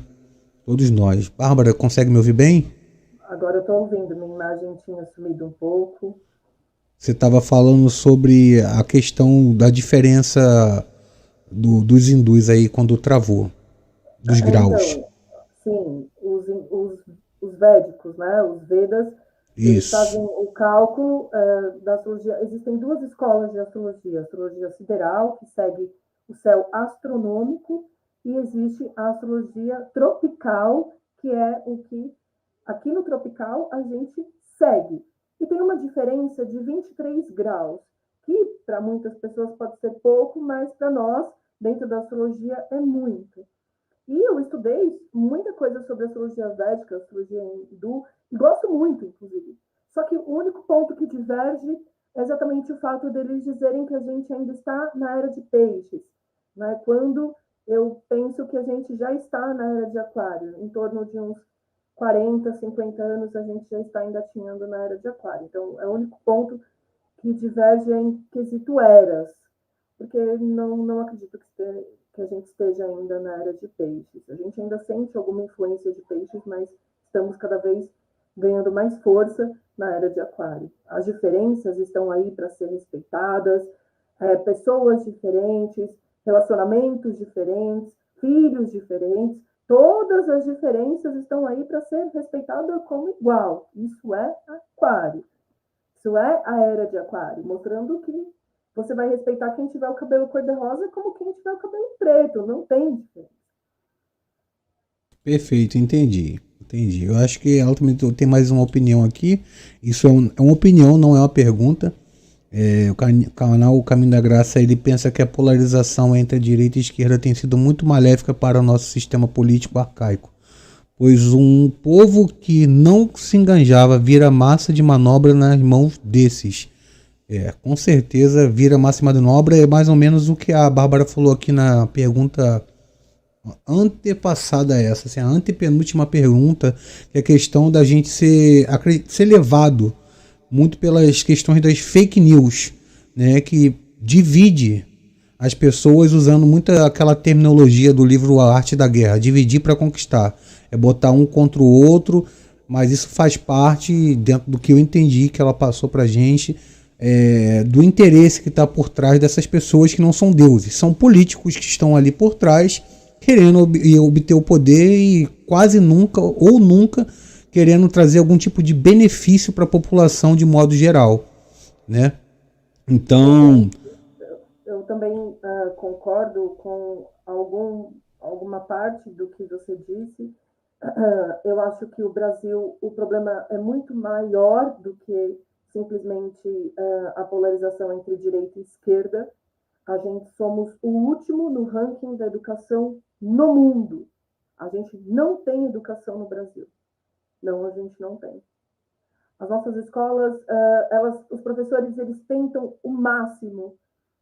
todos nós. Bárbara, consegue me ouvir bem? Agora eu estou ouvindo, minha imagem tinha sumido um pouco. Você estava falando sobre a questão da diferença dos hindus aí quando travou, dos graus. Então, sim, os védicos, né, os Vedas, eles Isso, fazem o cálculo da astrologia. Existem duas escolas de astrologia: a astrologia sideral, que segue o céu astronômico, e existe a astrologia tropical, que é o que aqui no tropical a gente segue. E tem uma diferença de 23 graus, que para muitas pessoas pode ser pouco, mas para nós, dentro da astrologia, é muito. E eu estudei muita coisa sobre astrologia védica, astrologia hindu, e gosto muito, inclusive. Só que o único ponto que diverge é exatamente o fato deles dizerem que a gente ainda está na era de peixes, né? Quando eu penso que a gente já está na era de aquário, em torno de uns 40, 50 anos a gente já está engatinhando na era de aquário. Então, é o único ponto que diverge em quesito eras, porque não acredito que a gente esteja ainda na era de peixes. A gente ainda sente alguma influência de peixes, mas estamos cada vez ganhando mais força na era de aquário. As diferenças estão aí para ser respeitadas, pessoas diferentes, relacionamentos diferentes, filhos diferentes, todas as diferenças estão aí para ser respeitadas como igual. Isso é aquário. Isso é a era de aquário, mostrando que você vai respeitar quem tiver o cabelo cor-de-rosa como quem tiver o cabelo preto. Não tem diferença. perfeito, entendi. Entendi. Eu acho que ela também tem mais uma opinião aqui. Isso é uma opinião, não é uma pergunta. O canal O Caminho da Graça ele pensa que a polarização entre a direita e a esquerda tem sido muito maléfica para o nosso sistema político arcaico, pois um povo que não se enganjava vira massa de manobra nas mãos desses. Com certeza vira massa de manobra, é mais ou menos o que a Bárbara falou aqui na pergunta antepassada a essa, assim, a antepenúltima pergunta, que é a questão da gente ser levado muito pelas questões das fake news, né, que divide as pessoas usando muito aquela terminologia do livro A Arte da Guerra, dividir para conquistar, é botar um contra o outro, mas isso faz parte, dentro do que eu entendi que ela passou para gente, do interesse que está por trás dessas pessoas que não são deuses, são políticos que estão ali por trás querendo obter o poder e quase nunca ou nunca querendo trazer algum tipo de benefício para a população de modo geral, né? Então, Eu também concordo com alguma parte do que você disse. Eu acho que o Brasil, o problema é muito maior do que simplesmente a polarização entre direita e esquerda. A gente somos o último no ranking da educação no mundo. A gente não tem educação no Brasil. Não, a gente não tem. As nossas escolas, os professores, eles tentam o máximo,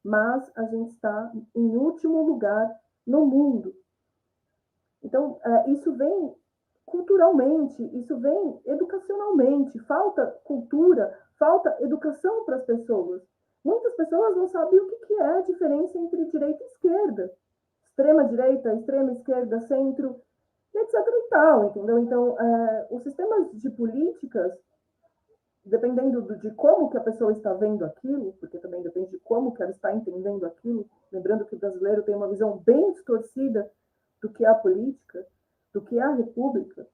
mas a gente está em último lugar no mundo. Então, isso vem culturalmente, isso vem educacionalmente. Falta cultura, falta educação para as pessoas. Muitas pessoas não sabem o que é a diferença entre direita e esquerda. Extrema direita, extrema esquerda, centro, etc. e tal, entendeu? Então, os sistemas de políticas, dependendo de como que a pessoa está vendo aquilo, porque também depende de como que ela está entendendo aquilo, lembrando que o brasileiro tem uma visão bem distorcida do que é a política, do que é a república,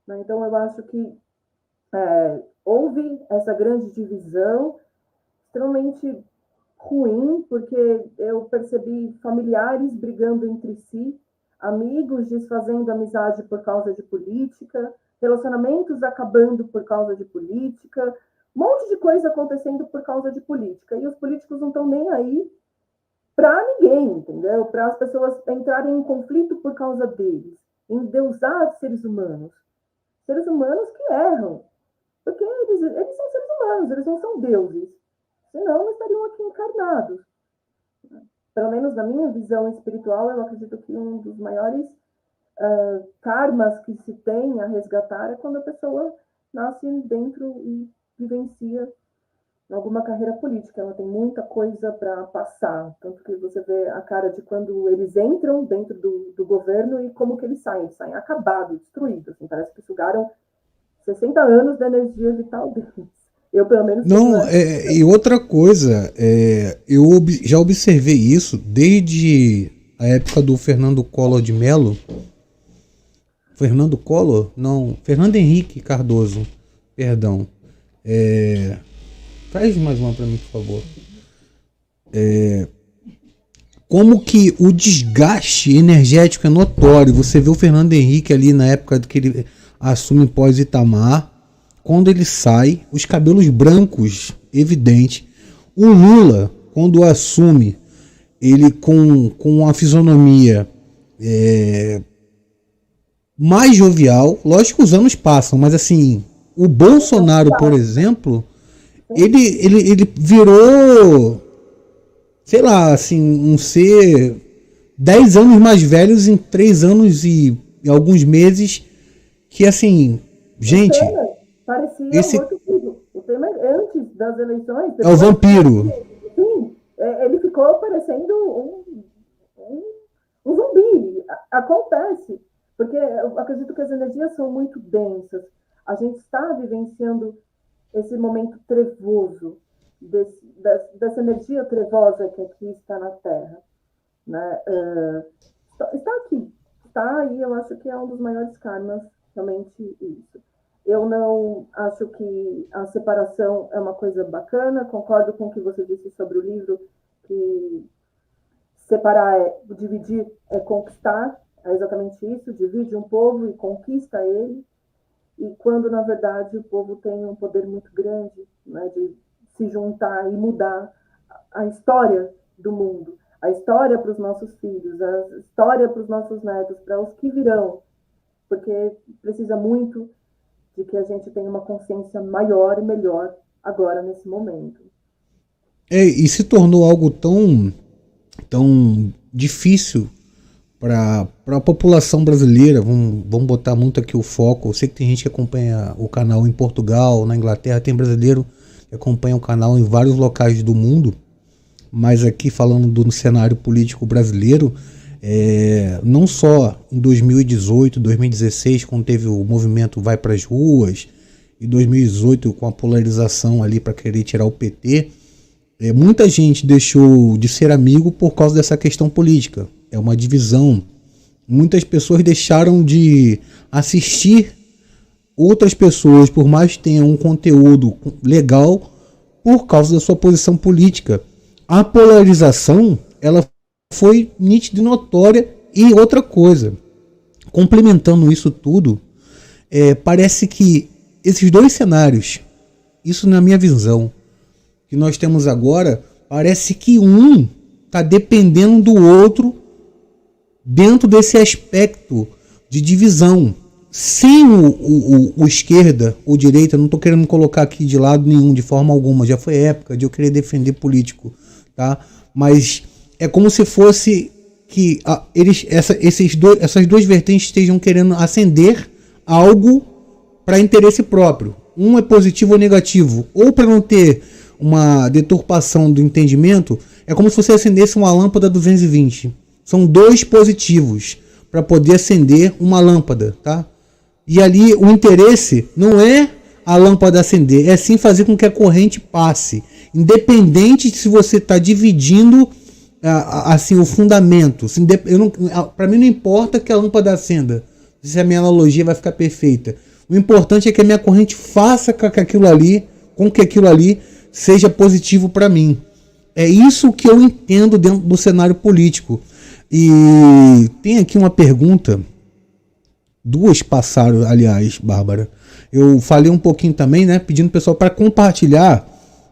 né? Então eu acho que houve essa grande divisão extremamente ruim, porque eu percebi familiares brigando entre si, amigos desfazendo amizade por causa de política, relacionamentos acabando por causa de política, um monte de coisa acontecendo por causa de política. E os políticos não estão nem aí para ninguém, entendeu? Para as pessoas entrarem em conflito por causa deles, endeusar seres humanos que erram, porque eles são seres humanos, eles não são deuses, senão não estariam aqui encarnados. Pelo menos na minha visão espiritual, eu acredito que um dos maiores karmas que se tem a resgatar é quando a pessoa nasce dentro e vivencia alguma carreira política. Ela tem muita coisa para passar, tanto que você vê a cara de quando eles entram dentro do governo e como que eles saem acabados, destruídos, assim, parece que sugaram 60 anos da energia vital deles. Eu, pelo menos... Não, e outra coisa, eu já observei isso desde a época do Fernando Collor de Mello. Fernando Collor? Não, Fernando Henrique Cardoso, perdão. Traz mais uma para mim, por favor. Como que o desgaste energético é notório. Você vê o Fernando Henrique ali na época que ele assume pós-Itamar. Quando ele sai, os cabelos brancos, evidente. O Lula, quando assume, ele com a fisionomia mais jovial. Lógico que os anos passam, mas assim, o Bolsonaro, por exemplo, ele virou, sei lá, assim, um ser 10 anos mais velhos em 3 anos e alguns meses, que assim, gente... Parecia morto vivo. O tema antes das eleições... É o vampiro. Sim, ele ficou parecendo um zumbi. Acontece, porque eu acredito que as energias são muito densas. A gente está vivenciando esse momento trevoso, dessa energia trevosa que aqui está na Terra. Né? Está aqui, está aí, eu acho que é um dos maiores karmas, realmente isso. Eu não acho que a separação é uma coisa bacana, concordo com o que você disse sobre o livro, que separar dividir é conquistar, é exatamente isso, divide um povo e conquista ele, e quando, na verdade, o povo tem um poder muito grande, né, de se juntar e mudar a história do mundo, a história para os nossos filhos, a história para os nossos netos, para os que virão, porque precisa muito de que a gente tenha uma consciência maior e melhor agora, nesse momento. E se tornou algo tão difícil para a população brasileira. Vamos botar muito aqui o foco. Eu sei que tem gente que acompanha o canal em Portugal, na Inglaterra, tem brasileiro que acompanha o canal em vários locais do mundo, mas aqui falando do cenário político brasileiro, não só em 2018, 2016, quando teve o movimento Vai para as Ruas, e 2018 com a polarização ali para querer tirar o PT, muita gente deixou de ser amigo por causa dessa questão política. É uma divisão. Muitas pessoas deixaram de assistir outras pessoas, por mais que tenham um conteúdo legal, por causa da sua posição política. A polarização, ela foi nítida e notória. E outra coisa, complementando isso tudo, parece que esses dois cenários, isso na minha visão, que nós temos agora, parece que um está dependendo do outro dentro desse aspecto de divisão. Sem o esquerda ou direita, não estou querendo colocar aqui de lado nenhum, de forma alguma, já foi época de eu querer defender político, tá? Mas é como se fosse que essas duas vertentes estejam querendo acender algo para interesse próprio. Um é positivo ou negativo, ou para não ter uma deturpação do entendimento, é como se você acendesse uma lâmpada 220. São dois positivos para poder acender uma lâmpada, tá? E ali o interesse não é a lâmpada acender, é sim fazer com que a corrente passe, independente se você está dividindo assim o fundamento. Para mim não importa que a lâmpada acenda, se a minha analogia vai ficar perfeita. O importante é que a minha corrente faça com que aquilo ali seja positivo para mim. É isso que eu entendo dentro do cenário político. E tem aqui uma pergunta, duas passaram, aliás, Bárbara. Eu falei um pouquinho também, né, pedindo o pessoal para compartilhar,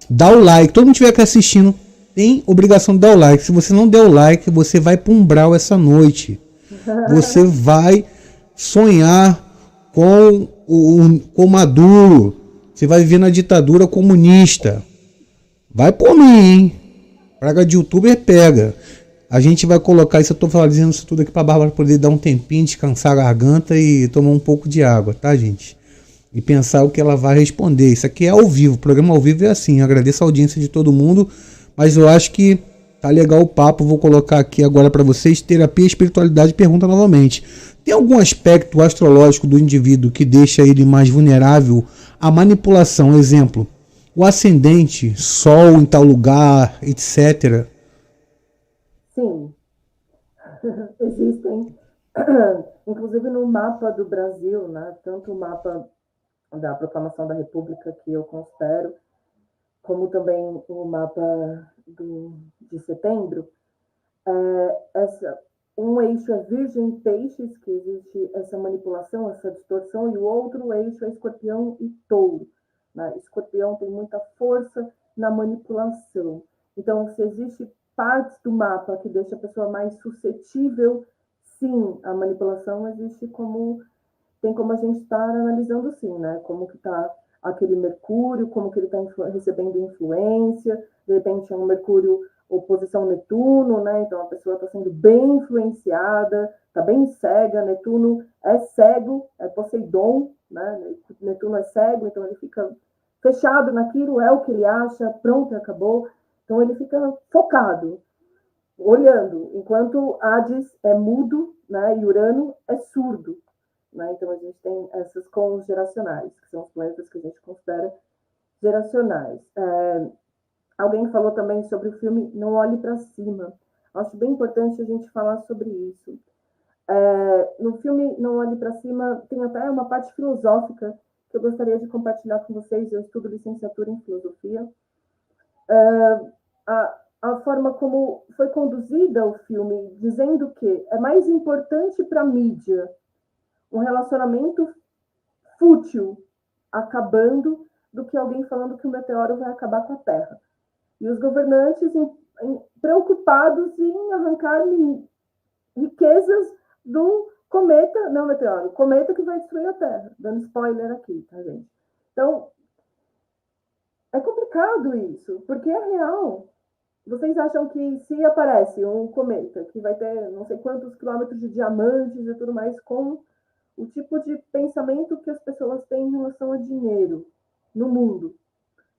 dar o like. Todo mundo que estiver aqui assistindo tem obrigação de dar o like. Se você não der o like, você vai para um umbral essa noite. Você vai sonhar com Maduro. Você vai viver na ditadura comunista. Vai por mim, hein? Praga de youtuber pega. A gente vai colocar isso, eu tô fazendo isso tudo aqui pra Bárbara poder dar um tempinho, descansar a garganta e tomar um pouco de água, tá, gente? E pensar o que ela vai responder. Isso aqui é ao vivo, o programa ao vivo é assim. Eu agradeço a audiência de todo mundo, mas eu acho que tá legal o papo. Vou colocar aqui agora para vocês: terapia e espiritualidade. Pergunta novamente: tem algum aspecto astrológico do indivíduo que deixa ele mais vulnerável à manipulação? Exemplo, o ascendente, sol em tal lugar, etc. Sim, existem. Inclusive no mapa do Brasil, né, tanto o mapa da Proclamação da República, que eu considero, como também o mapa de setembro, um eixo é Virgem Peixes, que existe essa manipulação, essa distorção, e o outro eixo é Escorpião e Touro. Né? Escorpião tem muita força na manipulação. Então, se existe partes do mapa que deixa a pessoa mais suscetível, sim, a manipulação existe tem como a gente estar analisando, sim, né? Como que está aquele Mercúrio, como que ele está recebendo influência, de repente é um Mercúrio oposição Netuno, né? Então a pessoa está sendo bem influenciada, está bem cega. Netuno é cego, é Poseidon, né? Netuno é cego, então ele fica fechado naquilo, é o que ele acha, pronto, acabou. Então ele fica focado, olhando, enquanto Hades é mudo, né? E Urano é surdo. Né? Então a gente tem essas cons geracionais, que são os planetas que a gente considera geracionais. Alguém falou também sobre o filme Não Olhe para Cima. Acho bem importante a gente falar sobre isso. No filme Não Olhe para Cima tem até uma parte filosófica que eu gostaria de compartilhar com vocês. Eu estudo licenciatura em filosofia. A forma como foi conduzida o filme, dizendo que é mais importante para a mídia um relacionamento fútil acabando do que alguém falando que o meteoro vai acabar com a Terra. E os governantes preocupados em arrancar riquezas do cometa, não meteoro, cometa que vai destruir a Terra. Dando spoiler aqui, tá, gente? Então, é complicado isso, porque é real. Vocês acham que se aparece um cometa que vai ter não sei quantos quilômetros de diamantes e tudo mais, com o tipo de pensamento que as pessoas têm em relação a dinheiro no mundo?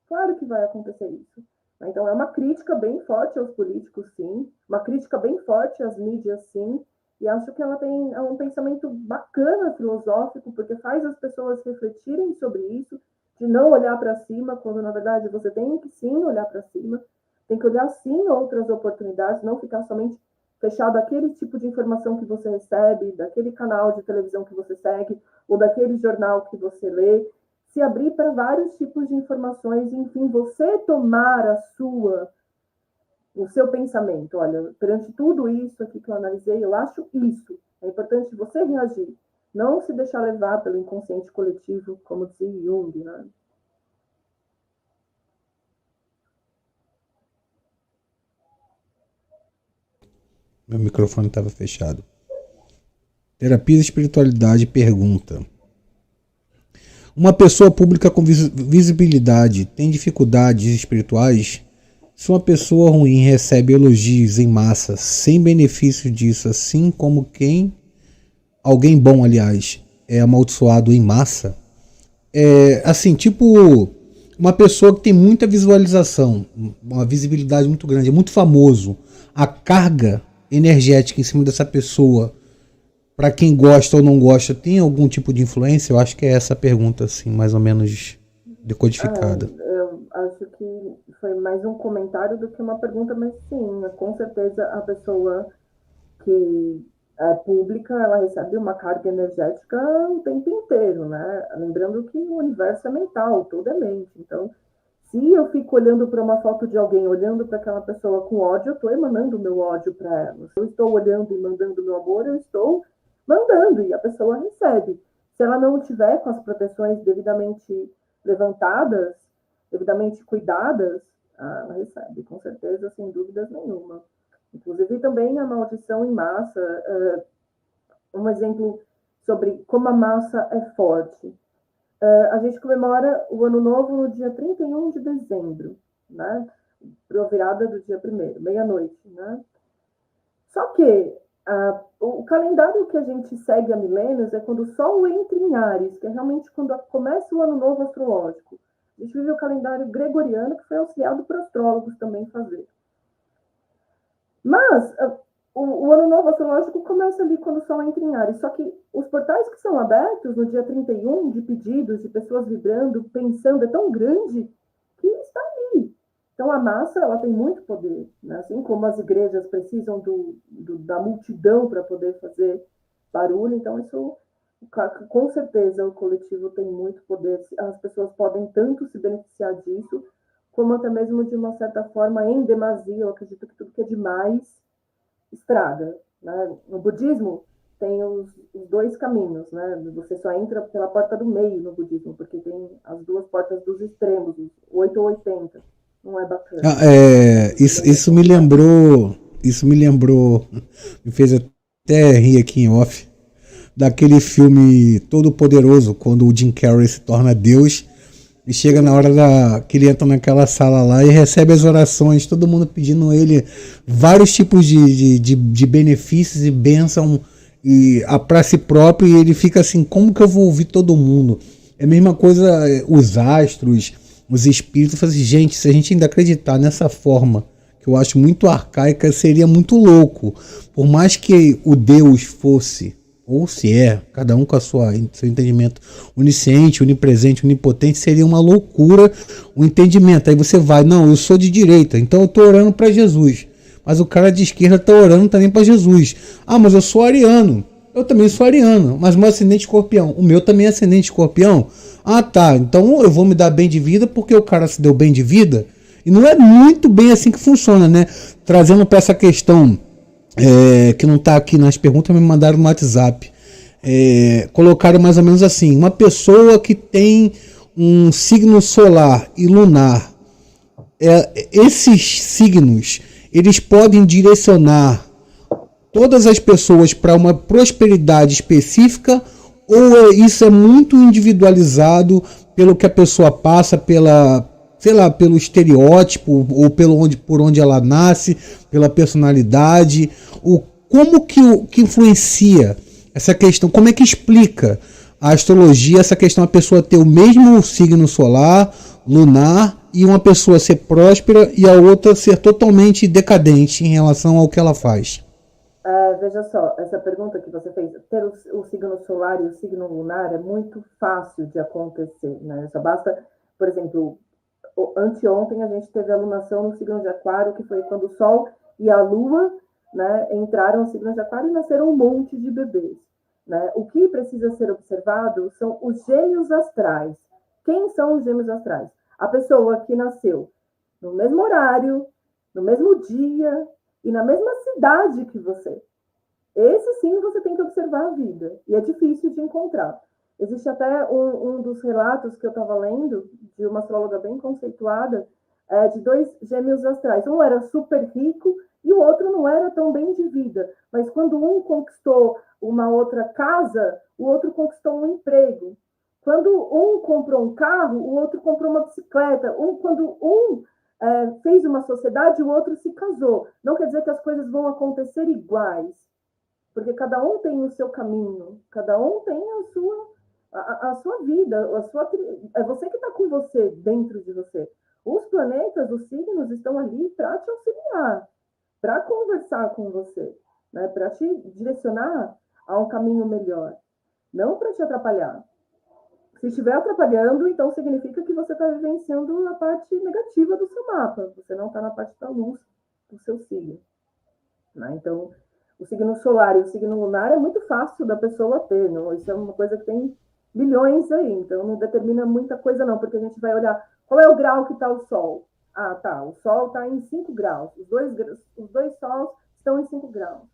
Claro que vai acontecer isso. Então, é uma crítica bem forte aos políticos, sim. Uma crítica bem forte às mídias, sim. E acho que ela tem um pensamento bacana, filosófico, porque faz as pessoas refletirem sobre isso, de não olhar para cima, quando, na verdade, você tem que, sim, olhar para cima. Tem que olhar, sim, outras oportunidades, não ficar somente fechado àquele tipo de informação que você recebe, daquele canal de televisão que você segue, ou daquele jornal que você lê. Se abrir para vários tipos de informações, enfim, você tomar o seu pensamento. Olha, perante tudo isso aqui que eu analisei, eu acho isso. É importante você reagir, não se deixar levar pelo inconsciente coletivo, como dizia Jung, né? Meu microfone estava fechado. Terapia e espiritualidade pergunta: uma pessoa pública com visibilidade tem dificuldades espirituais? Se uma pessoa ruim recebe elogios em massa sem benefício disso, assim como alguém bom, aliás, é amaldiçoado em massa? Assim, tipo, uma pessoa que tem muita visualização, uma visibilidade muito grande, é muito famoso, a carga energética em cima dessa pessoa, para quem gosta ou não gosta, tem algum tipo de influência? Eu acho que é essa a pergunta, assim, mais ou menos decodificada. Eu acho que foi mais um comentário do que uma pergunta, mas sim, com certeza a pessoa que é pública, ela recebe uma carga energética o tempo inteiro, né? Lembrando que o universo é mental, tudo é mente. Então, Se eu fico olhando para uma foto de alguém, olhando para aquela pessoa com ódio, eu estou emanando o meu ódio para ela. Se eu estou olhando e mandando meu amor, eu estou mandando e a pessoa recebe. Se ela não tiver com as proteções devidamente levantadas, devidamente cuidadas, ela recebe, com certeza, sem dúvidas nenhuma. Inclusive também a maldição em massa, um exemplo sobre como a massa é forte. A gente comemora o Ano Novo no dia 31 de dezembro, né? Para a virada do dia 1º, meia-noite, né? Só que o calendário que a gente segue há milênios é quando o Sol entra em Áries, que é realmente quando começa o Ano Novo astrológico. A gente vive o calendário gregoriano, que foi auxiliado por astrólogos também fazer. Mas o Ano Novo astrológico começa ali quando o Sol entra em Áries. Só que os portais que são abertos no dia 31, de pedidos, de pessoas vibrando, pensando, é tão grande que está ali. Então, a massa ela tem muito poder. Né? Assim como as igrejas precisam da multidão para poder fazer barulho, então isso, com certeza, o coletivo tem muito poder. As pessoas podem tanto se beneficiar disso, como até mesmo, de uma certa forma, em demasia. Eu acredito que tudo que é demais estraga. Né? No budismo, tem os dois caminhos. Né? Você só entra pela porta do meio no budismo, porque tem as duas portas dos extremos, 8 ou 80. Não é bacana. Isso me lembrou, me fez até rir aqui em off, daquele filme Todo Poderoso, quando o Jim Carrey se torna Deus e chega na hora que ele entra naquela sala lá e recebe as orações, todo mundo pedindo a ele vários tipos de benefícios e bênção para si próprio, e ele fica assim, como que eu vou ouvir todo mundo? É a mesma coisa, os astros, os espíritos. Assim, gente, se a gente ainda acreditar nessa forma, que eu acho muito arcaica, seria muito louco. Por mais que o Deus fosse, ou se é, cada um com seu entendimento, onisciente, onipresente, onipotente, seria uma loucura o entendimento. Aí você vai, não, eu sou de direita, então eu estou orando para Jesus. Mas o cara de esquerda está orando também para Jesus. Ah, mas eu sou ariano. Eu também sou ariano, mas meu ascendente escorpião. O meu também é ascendente escorpião. Ah, tá, então eu vou me dar bem de vida porque o cara se deu bem de vida. E não é muito bem assim que funciona, né? Trazendo para essa questão que não está aqui nas perguntas, me mandaram no WhatsApp. Colocaram mais ou menos assim: uma pessoa que tem um signo solar e lunar, esses signos, eles podem direcionar todas as pessoas para uma prosperidade específica, ou isso é muito individualizado pelo que a pessoa passa, pelo estereótipo, ou por onde ela nasce, pela personalidade? Como que influencia essa questão? Como é que explica a astrologia essa questão, a pessoa ter o mesmo signo solar, lunar, e uma pessoa ser próspera e a outra ser totalmente decadente em relação ao que ela faz? Veja só, essa pergunta que você fez, ter o signo solar e o signo lunar é muito fácil de acontecer, né? Só basta, por exemplo, anteontem a gente teve a alunação no signo de Aquário, que foi quando o Sol e a Lua, né, entraram no signo de Aquário e nasceram um monte de bebês. Né? O que precisa ser observado são os gêmeos astrais. Quem são os gêmeos astrais? A pessoa que nasceu no mesmo horário, no mesmo dia e na mesma cidade que você. Esse sim você tem que observar a vida. E é difícil de encontrar. Existe até um dos relatos que eu estava lendo, de uma astróloga bem conceituada, de dois gêmeos astrais. Um era super rico e o outro não era tão bem de vida. Mas quando um conquistou uma outra casa, o outro conquistou um emprego. Quando um comprou um carro, o outro comprou uma bicicleta. Quando um fez uma sociedade, o outro se casou. Não quer dizer que as coisas vão acontecer iguais, porque cada um tem o seu caminho, cada um tem a sua vida, é você que está com você, dentro de você. Os planetas, os signos estão ali para te auxiliar, para conversar com você, né? Para te direcionar a um caminho melhor, não para te atrapalhar. Se estiver atrapalhando, então significa que você está vivenciando a parte negativa do seu mapa, você não está na parte da luz do seu signo. Né? Então, o signo solar e o signo lunar é muito fácil da pessoa ter, não? Isso é uma coisa que tem milhões aí, então não determina muita coisa não, porque a gente vai olhar Qual é o grau que está o Sol? Ah, tá, o Sol está em 5 graus. Os dois Sols estão em 5 graus.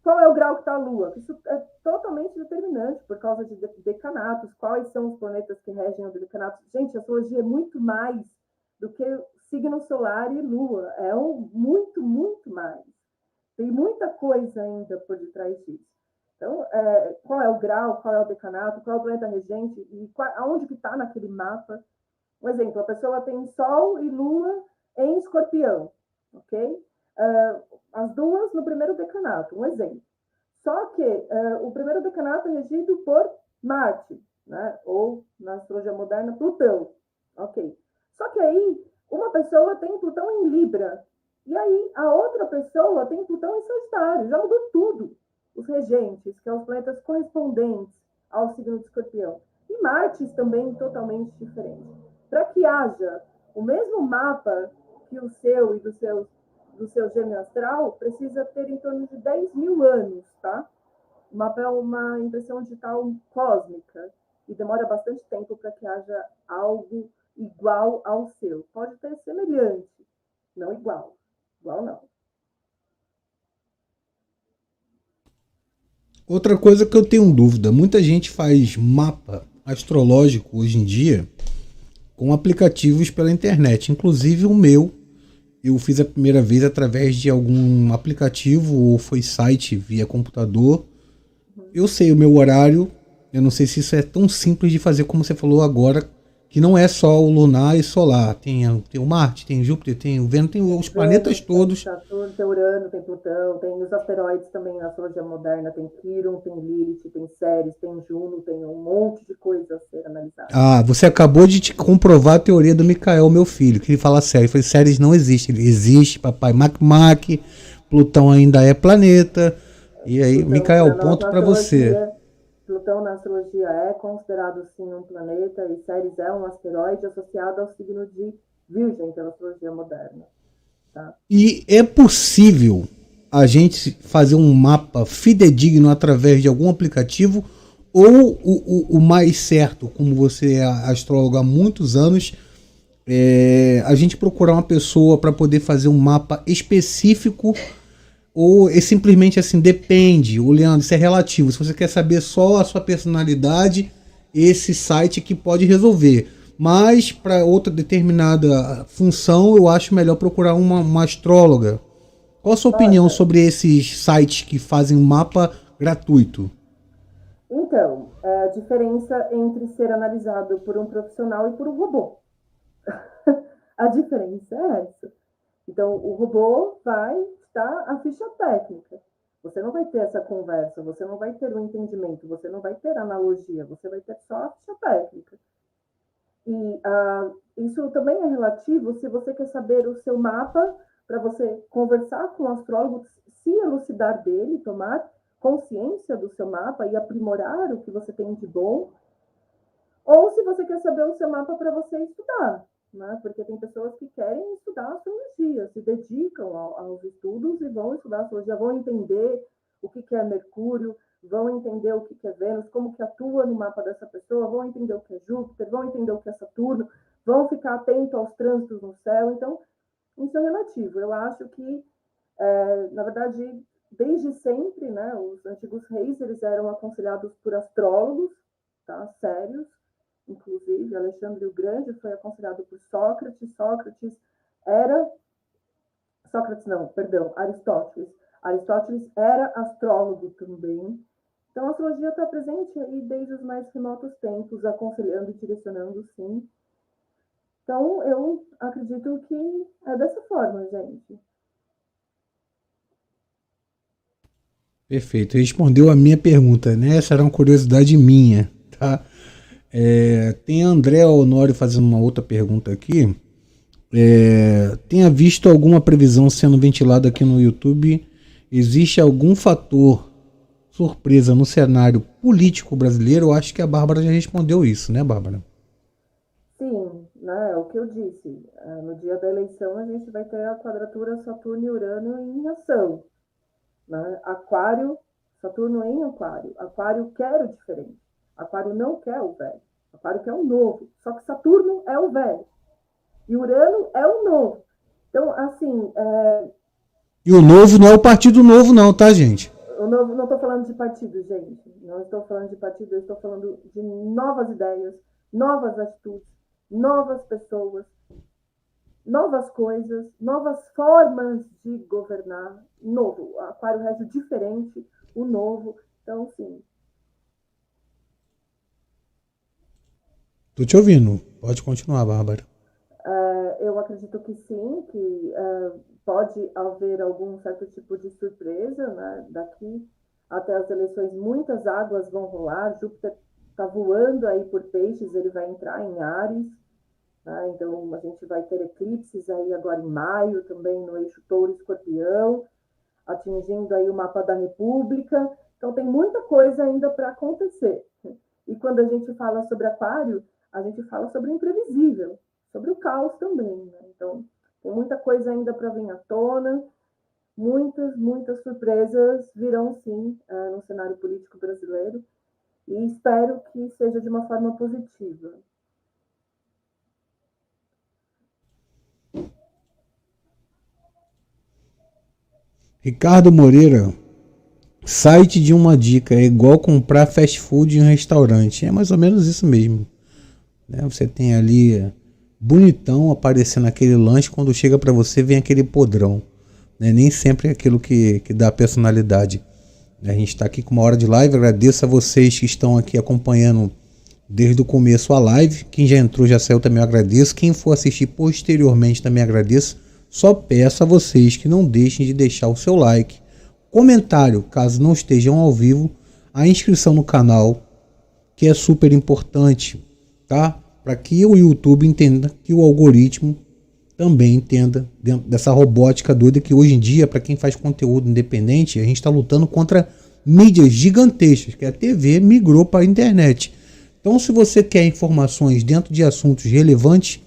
Qual é o grau que está a Lua? Isso é totalmente determinante por causa de decanatos. Quais são os planetas que regem os decanatos? Gente, a astrologia é muito mais do que signo solar e Lua. É muito, muito mais. Tem muita coisa ainda por detrás disso. Então, qual é o grau, qual é o decanato, qual é o planeta regente e aonde que está naquele mapa? Um exemplo, a pessoa tem Sol e Lua em Escorpião, ok? As duas no primeiro decanato, um exemplo. Só que o primeiro decanato é regido por Marte, né? Ou, na astrologia moderna, Plutão, ok? Só que aí, uma pessoa tem Plutão em Libra, e aí a outra pessoa tem Plutão em Sagitário, já mudou tudo. Os regentes, que são os planetas correspondentes ao signo de Escorpião. E Marte também totalmente diferente. Para que haja o mesmo mapa que o seu e do seu gêmeo astral, precisa ter em torno de 10 mil anos, tá? O mapa é uma impressão digital cósmica e demora bastante tempo para que haja algo igual ao seu. Pode ter semelhante, não igual. Igual não. Outra coisa que eu tenho dúvida, muita gente faz mapa astrológico hoje em dia com aplicativos pela internet, inclusive o meu. Eu fiz a primeira vez através de algum aplicativo ou foi site via computador. Eu sei o meu horário, eu não sei se isso é tão simples de fazer como você falou agora, que não é só o lunar e solar. Tem o Marte, tem o Júpiter, tem o Vênus, tem os planetas todos. Tem Saturno, tem Urano, tem Plutão, tem os asteroides também na astrologia moderna, tem Quiron, tem Lilith, tem Ceres, tem Juno, tem um monte de coisa a ser analisada. Ah, você acabou de te comprovar a teoria do Mikael, meu filho, que ele fala sério. Ele falou, Ceres não existe. Ele existe, papai. Mac, Plutão ainda é planeta. E aí, Mikael, ponto para você. Plutão na astrologia é considerado sim um planeta e Ceres é um asteroide associado ao signo de Virgem pela astrologia moderna. Tá? E é possível a gente fazer um mapa fidedigno através de algum aplicativo ou o mais certo, como você é astrólogo há muitos anos, a gente procurar uma pessoa para poder fazer um mapa específico ou é simplesmente assim, depende, o Leandro, isso é relativo. Se você quer saber só a sua personalidade, esse site que pode resolver. Mas para outra determinada função, eu acho melhor procurar uma astróloga. Qual a sua opinião sobre esses sites que fazem um mapa gratuito? Então, a diferença entre ser analisado por um profissional e por um robô. A diferença é essa. Então, o robô vai dar a ficha técnica. Você não vai ter essa conversa, você não vai ter o entendimento, você não vai ter analogia, você vai ter só a ficha técnica. E isso também é relativo se você quer saber o seu mapa, para você conversar com o astrólogo, se elucidar dele, tomar consciência do seu mapa e aprimorar o que você tem de bom, ou se você quer saber o seu mapa para você estudar, né? Porque tem pessoas que querem estudar astrologia, se dedicam aos estudos e vão estudar astrologia, vão entender o que é Mercúrio, vão entender o que é Vênus, como que atua no mapa dessa pessoa, vão entender o que é Júpiter, vão entender o que é Saturno, vão ficar atento aos trânsitos no céu. Então, isso é relativo. Eu acho que, na verdade, desde sempre, né, os antigos reis eles eram aconselhados por astrólogos, tá, sérios. Inclusive, Alexandre o Grande foi aconselhado por Sócrates. Aristóteles. Aristóteles era astrólogo também. Então, a astrologia está presente aí desde os mais remotos tempos, aconselhando e direcionando, sim. Então, eu acredito que é dessa forma, gente. Perfeito, respondeu a minha pergunta, né? Essa era uma curiosidade minha, tá? Tem André Honório fazendo uma outra pergunta aqui. Tenha visto alguma previsão sendo ventilada aqui no YouTube? Existe algum fator surpresa no cenário político brasileiro? Eu acho que a Bárbara já respondeu isso, né, Bárbara? Sim, né, é o que eu disse. No dia da eleição a gente vai ter a quadratura Saturno e Urano em ação. Né? Aquário, Saturno em Aquário. Aquário quer o diferente. Aquário não quer o velho. Aquário quer o novo. Só que Saturno é o velho. E Urano é o novo. Então, assim, E o novo não é o Partido Novo, não, tá, gente? eu não estou falando de partido, gente. Não estou falando de partido, eu estou falando de novas ideias, novas atitudes, novas pessoas, novas coisas, novas formas de governar. Novo. Aquário rege diferente, o novo. Então, sim. Tô te ouvindo. Pode continuar, Bárbara. Eu acredito que sim, que pode haver algum certo tipo de surpresa, né? Daqui até as eleições, muitas águas vão rolar. Júpiter está voando aí por peixes, ele vai entrar em Áries, né? Então a gente vai ter eclipses aí agora em maio, também no eixo Touro-Escorpião, atingindo aí o mapa da República. Então tem muita coisa ainda para acontecer. E quando a gente fala sobre Aquário, a gente fala sobre o imprevisível, sobre o caos também. Né? Então, tem muita coisa ainda para vir à tona, muitas surpresas virão sim no cenário político brasileiro e espero que seja de uma forma positiva. Ricardo Moreira, site de uma dica é igual comprar fast food em um restaurante. É mais ou menos isso mesmo. Né? Você tem ali bonitão aparecendo aquele lanche, quando chega para você vem aquele podrão. Né? Nem sempre é aquilo que dá personalidade. A gente está aqui com uma hora de live. Agradeço a vocês que estão aqui acompanhando desde o começo a live. Quem já entrou, já saiu, também eu agradeço. Quem for assistir posteriormente também agradeço. Só peço a vocês que não deixem de deixar o seu like, comentário caso não estejam ao vivo, a inscrição no canal, que é super importante, tá? Para que o YouTube entenda, que o algoritmo também entenda, dentro dessa robótica doida que hoje em dia, para quem faz conteúdo independente, a gente está lutando contra mídias gigantescas, que a TV migrou para a internet. Então, se você quer informações dentro de assuntos relevantes,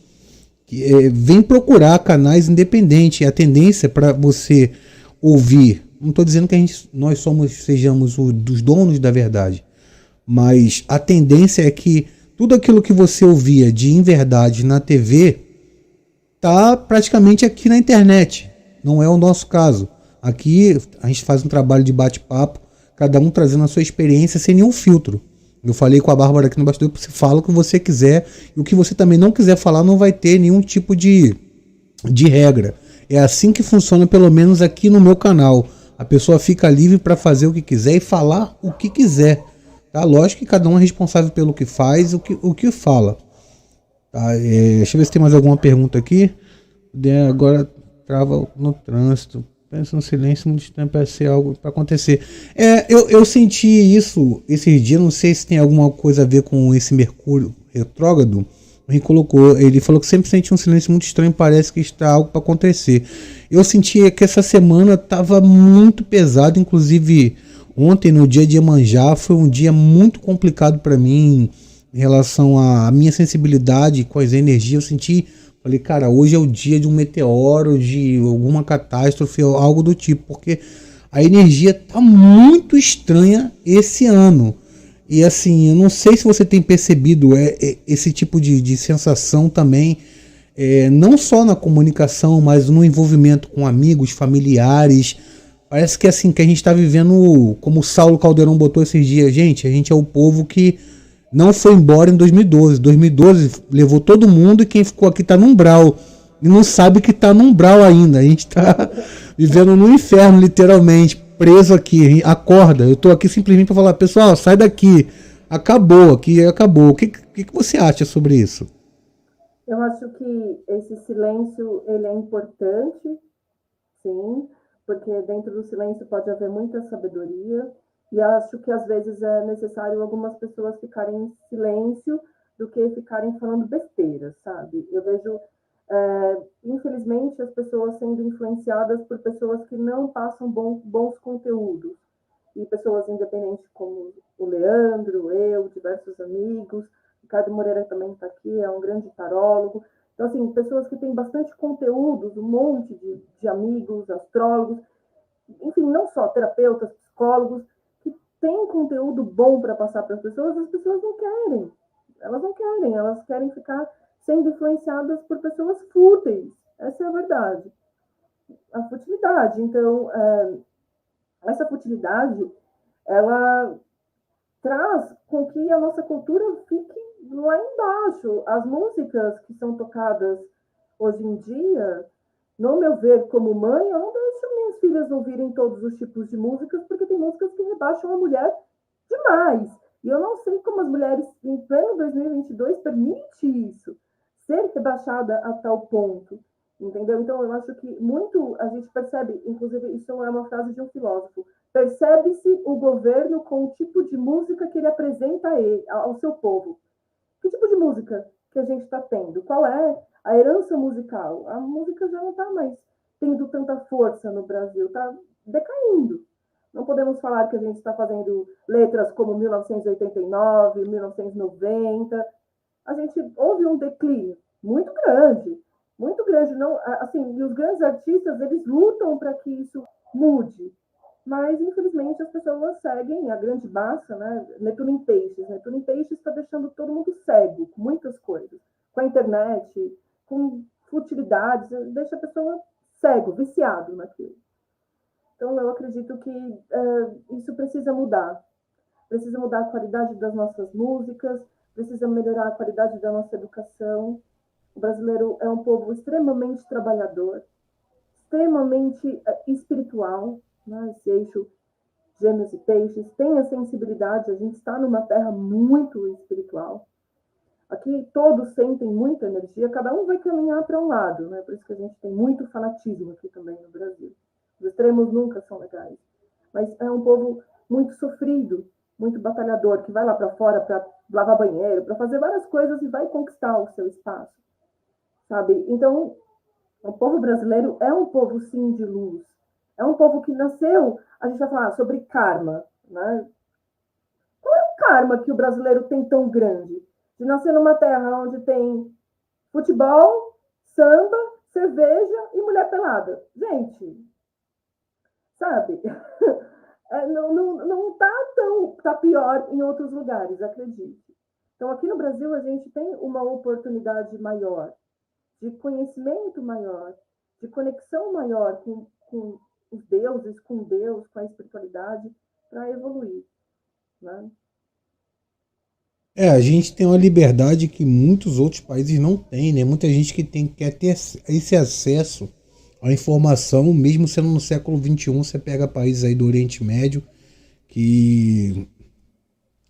vem procurar canais independentes. A tendência para você ouvir, não estou dizendo que nós sejamos dos donos da verdade, mas a tendência é que tudo aquilo que você ouvia de inverdade na TV tá praticamente aqui na internet. Não é o nosso caso. Aqui a gente faz um trabalho de bate-papo, cada um trazendo a sua experiência sem nenhum filtro. Eu falei com a Bárbara aqui no bastidor, você fala o que você quiser, e o que você também não quiser falar não vai ter nenhum tipo de regra. É assim que funciona, pelo menos aqui no meu canal. A pessoa fica livre para fazer o que quiser e falar o que quiser. Tá? Lógico que cada um é responsável pelo que faz e o que fala. Tá? Deixa eu ver se tem mais alguma pergunta aqui. Agora trava no trânsito. Pensa no silêncio, muito tempo para ser algo para acontecer. Eu senti isso esses dias, não sei se tem alguma coisa a ver com esse Mercúrio retrógrado. Ele falou que sempre sente um silêncio muito estranho, parece que está algo para acontecer. Eu senti que essa semana estava muito pesado, inclusive ontem, no dia de Iemanjá, foi um dia muito complicado para mim em relação à minha sensibilidade com as energias. Eu senti, falei, cara, hoje é o dia de um meteoro, de alguma catástrofe, algo do tipo, porque a energia tá muito estranha esse ano. E assim, eu não sei se você tem percebido esse tipo de sensação também, não só na comunicação, mas no envolvimento com amigos, familiares. Parece que assim, que a gente está vivendo, como o Saulo Caldeirão botou esses dias, gente, a gente é o povo que não foi embora em 2012. 2012 levou todo mundo e quem ficou aqui está no umbral. E não sabe que está no umbral ainda. A gente está vivendo no inferno, literalmente, preso aqui. Acorda. Eu estou aqui simplesmente para falar, pessoal, sai daqui. Acabou, aqui acabou. O que você acha sobre isso? Eu acho que esse silêncio ele é importante, sim, porque dentro do silêncio pode haver muita sabedoria. E acho que às vezes é necessário algumas pessoas ficarem em silêncio do que ficarem falando besteira, sabe? Eu vejo, infelizmente, as pessoas sendo influenciadas por pessoas que não passam bons conteúdos. E pessoas independentes como o Leandro, eu, diversos amigos. Ricardo Moreira também está aqui, é um grande tarólogo. Então, assim, pessoas que têm bastante conteúdos, um monte de amigos, astrólogos, enfim, não só terapeutas, psicólogos, que têm conteúdo bom para passar para as pessoas não querem. Elas não querem, elas querem ficar sendo influenciadas por pessoas fúteis. Essa é a verdade. A futilidade. Então, essa futilidade, ela traz com que a nossa cultura fique lá embaixo. As músicas que são tocadas hoje em dia, no meu ver, como mãe, eu não deixo minhas filhas ouvirem todos os tipos de músicas, porque tem músicas que rebaixam a mulher demais. E eu não sei como as mulheres, em pleno 2022, permitem isso, ser rebaixada a tal ponto. Entendeu? Então, eu acho que muito a gente percebe, inclusive, isso é uma frase de um filósofo, percebe-se o governo com o tipo de música que ele apresenta ao seu povo. Que tipo de música que a gente está tendo? Qual é a herança musical? A música já não está mais tendo tanta força no Brasil, está decaindo. Não podemos falar que a gente está fazendo letras como 1989, 1990. A gente houve um declínio muito grande. Muito grande, não, assim, e os grandes artistas, eles lutam para que isso mude, mas, infelizmente, as pessoas seguem a grande massa, né? Netuno Peixes está deixando todo mundo cego com muitas coisas, com a internet, com futilidades, deixa a pessoa cego, viciado naquilo. Então, eu acredito que isso precisa mudar a qualidade das nossas músicas, precisa melhorar a qualidade da nossa educação. O brasileiro é um povo extremamente trabalhador, extremamente espiritual, né? Esse eixo Gêmeos e Peixes tem a sensibilidade, a gente está numa terra muito espiritual. Aqui todos sentem muita energia, cada um vai caminhar para um lado, né? Por isso que a gente tem muito fanatismo aqui também no Brasil. Os extremos nunca são legais. Mas é um povo muito sofrido, muito batalhador, que vai lá para fora para lavar banheiro, para fazer várias coisas e vai conquistar o seu espaço. Sabe? Então, o povo brasileiro é um povo, sim, de luz. É um povo que nasceu... A gente vai falar sobre karma, né? Qual é o karma que o brasileiro tem tão grande? De nascer numa terra onde tem futebol, samba, cerveja e mulher pelada. Gente, sabe? Não tá pior em outros lugares, acredite. Então, aqui no Brasil, a gente tem uma oportunidade maior, de conhecimento maior, de conexão maior com os deuses, com Deus, com a espiritualidade, para evoluir, né? A gente tem uma liberdade que muitos outros países não têm, né? Muita gente que quer ter esse acesso à informação, mesmo sendo no século XXI, você pega países aí do Oriente Médio, que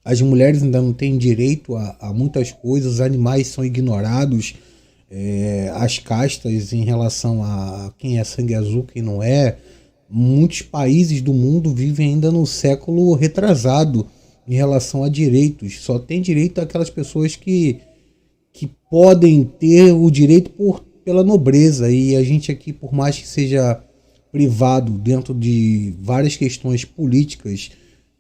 as mulheres ainda não têm direito a muitas coisas, os animais são ignorados, as castas em relação a quem é sangue azul, quem não é. Muitos países do mundo vivem ainda no século retrasado em relação a direitos. Só tem direito aquelas pessoas que podem ter o direito pela nobreza. E a gente aqui, por mais que seja privado dentro de várias questões políticas,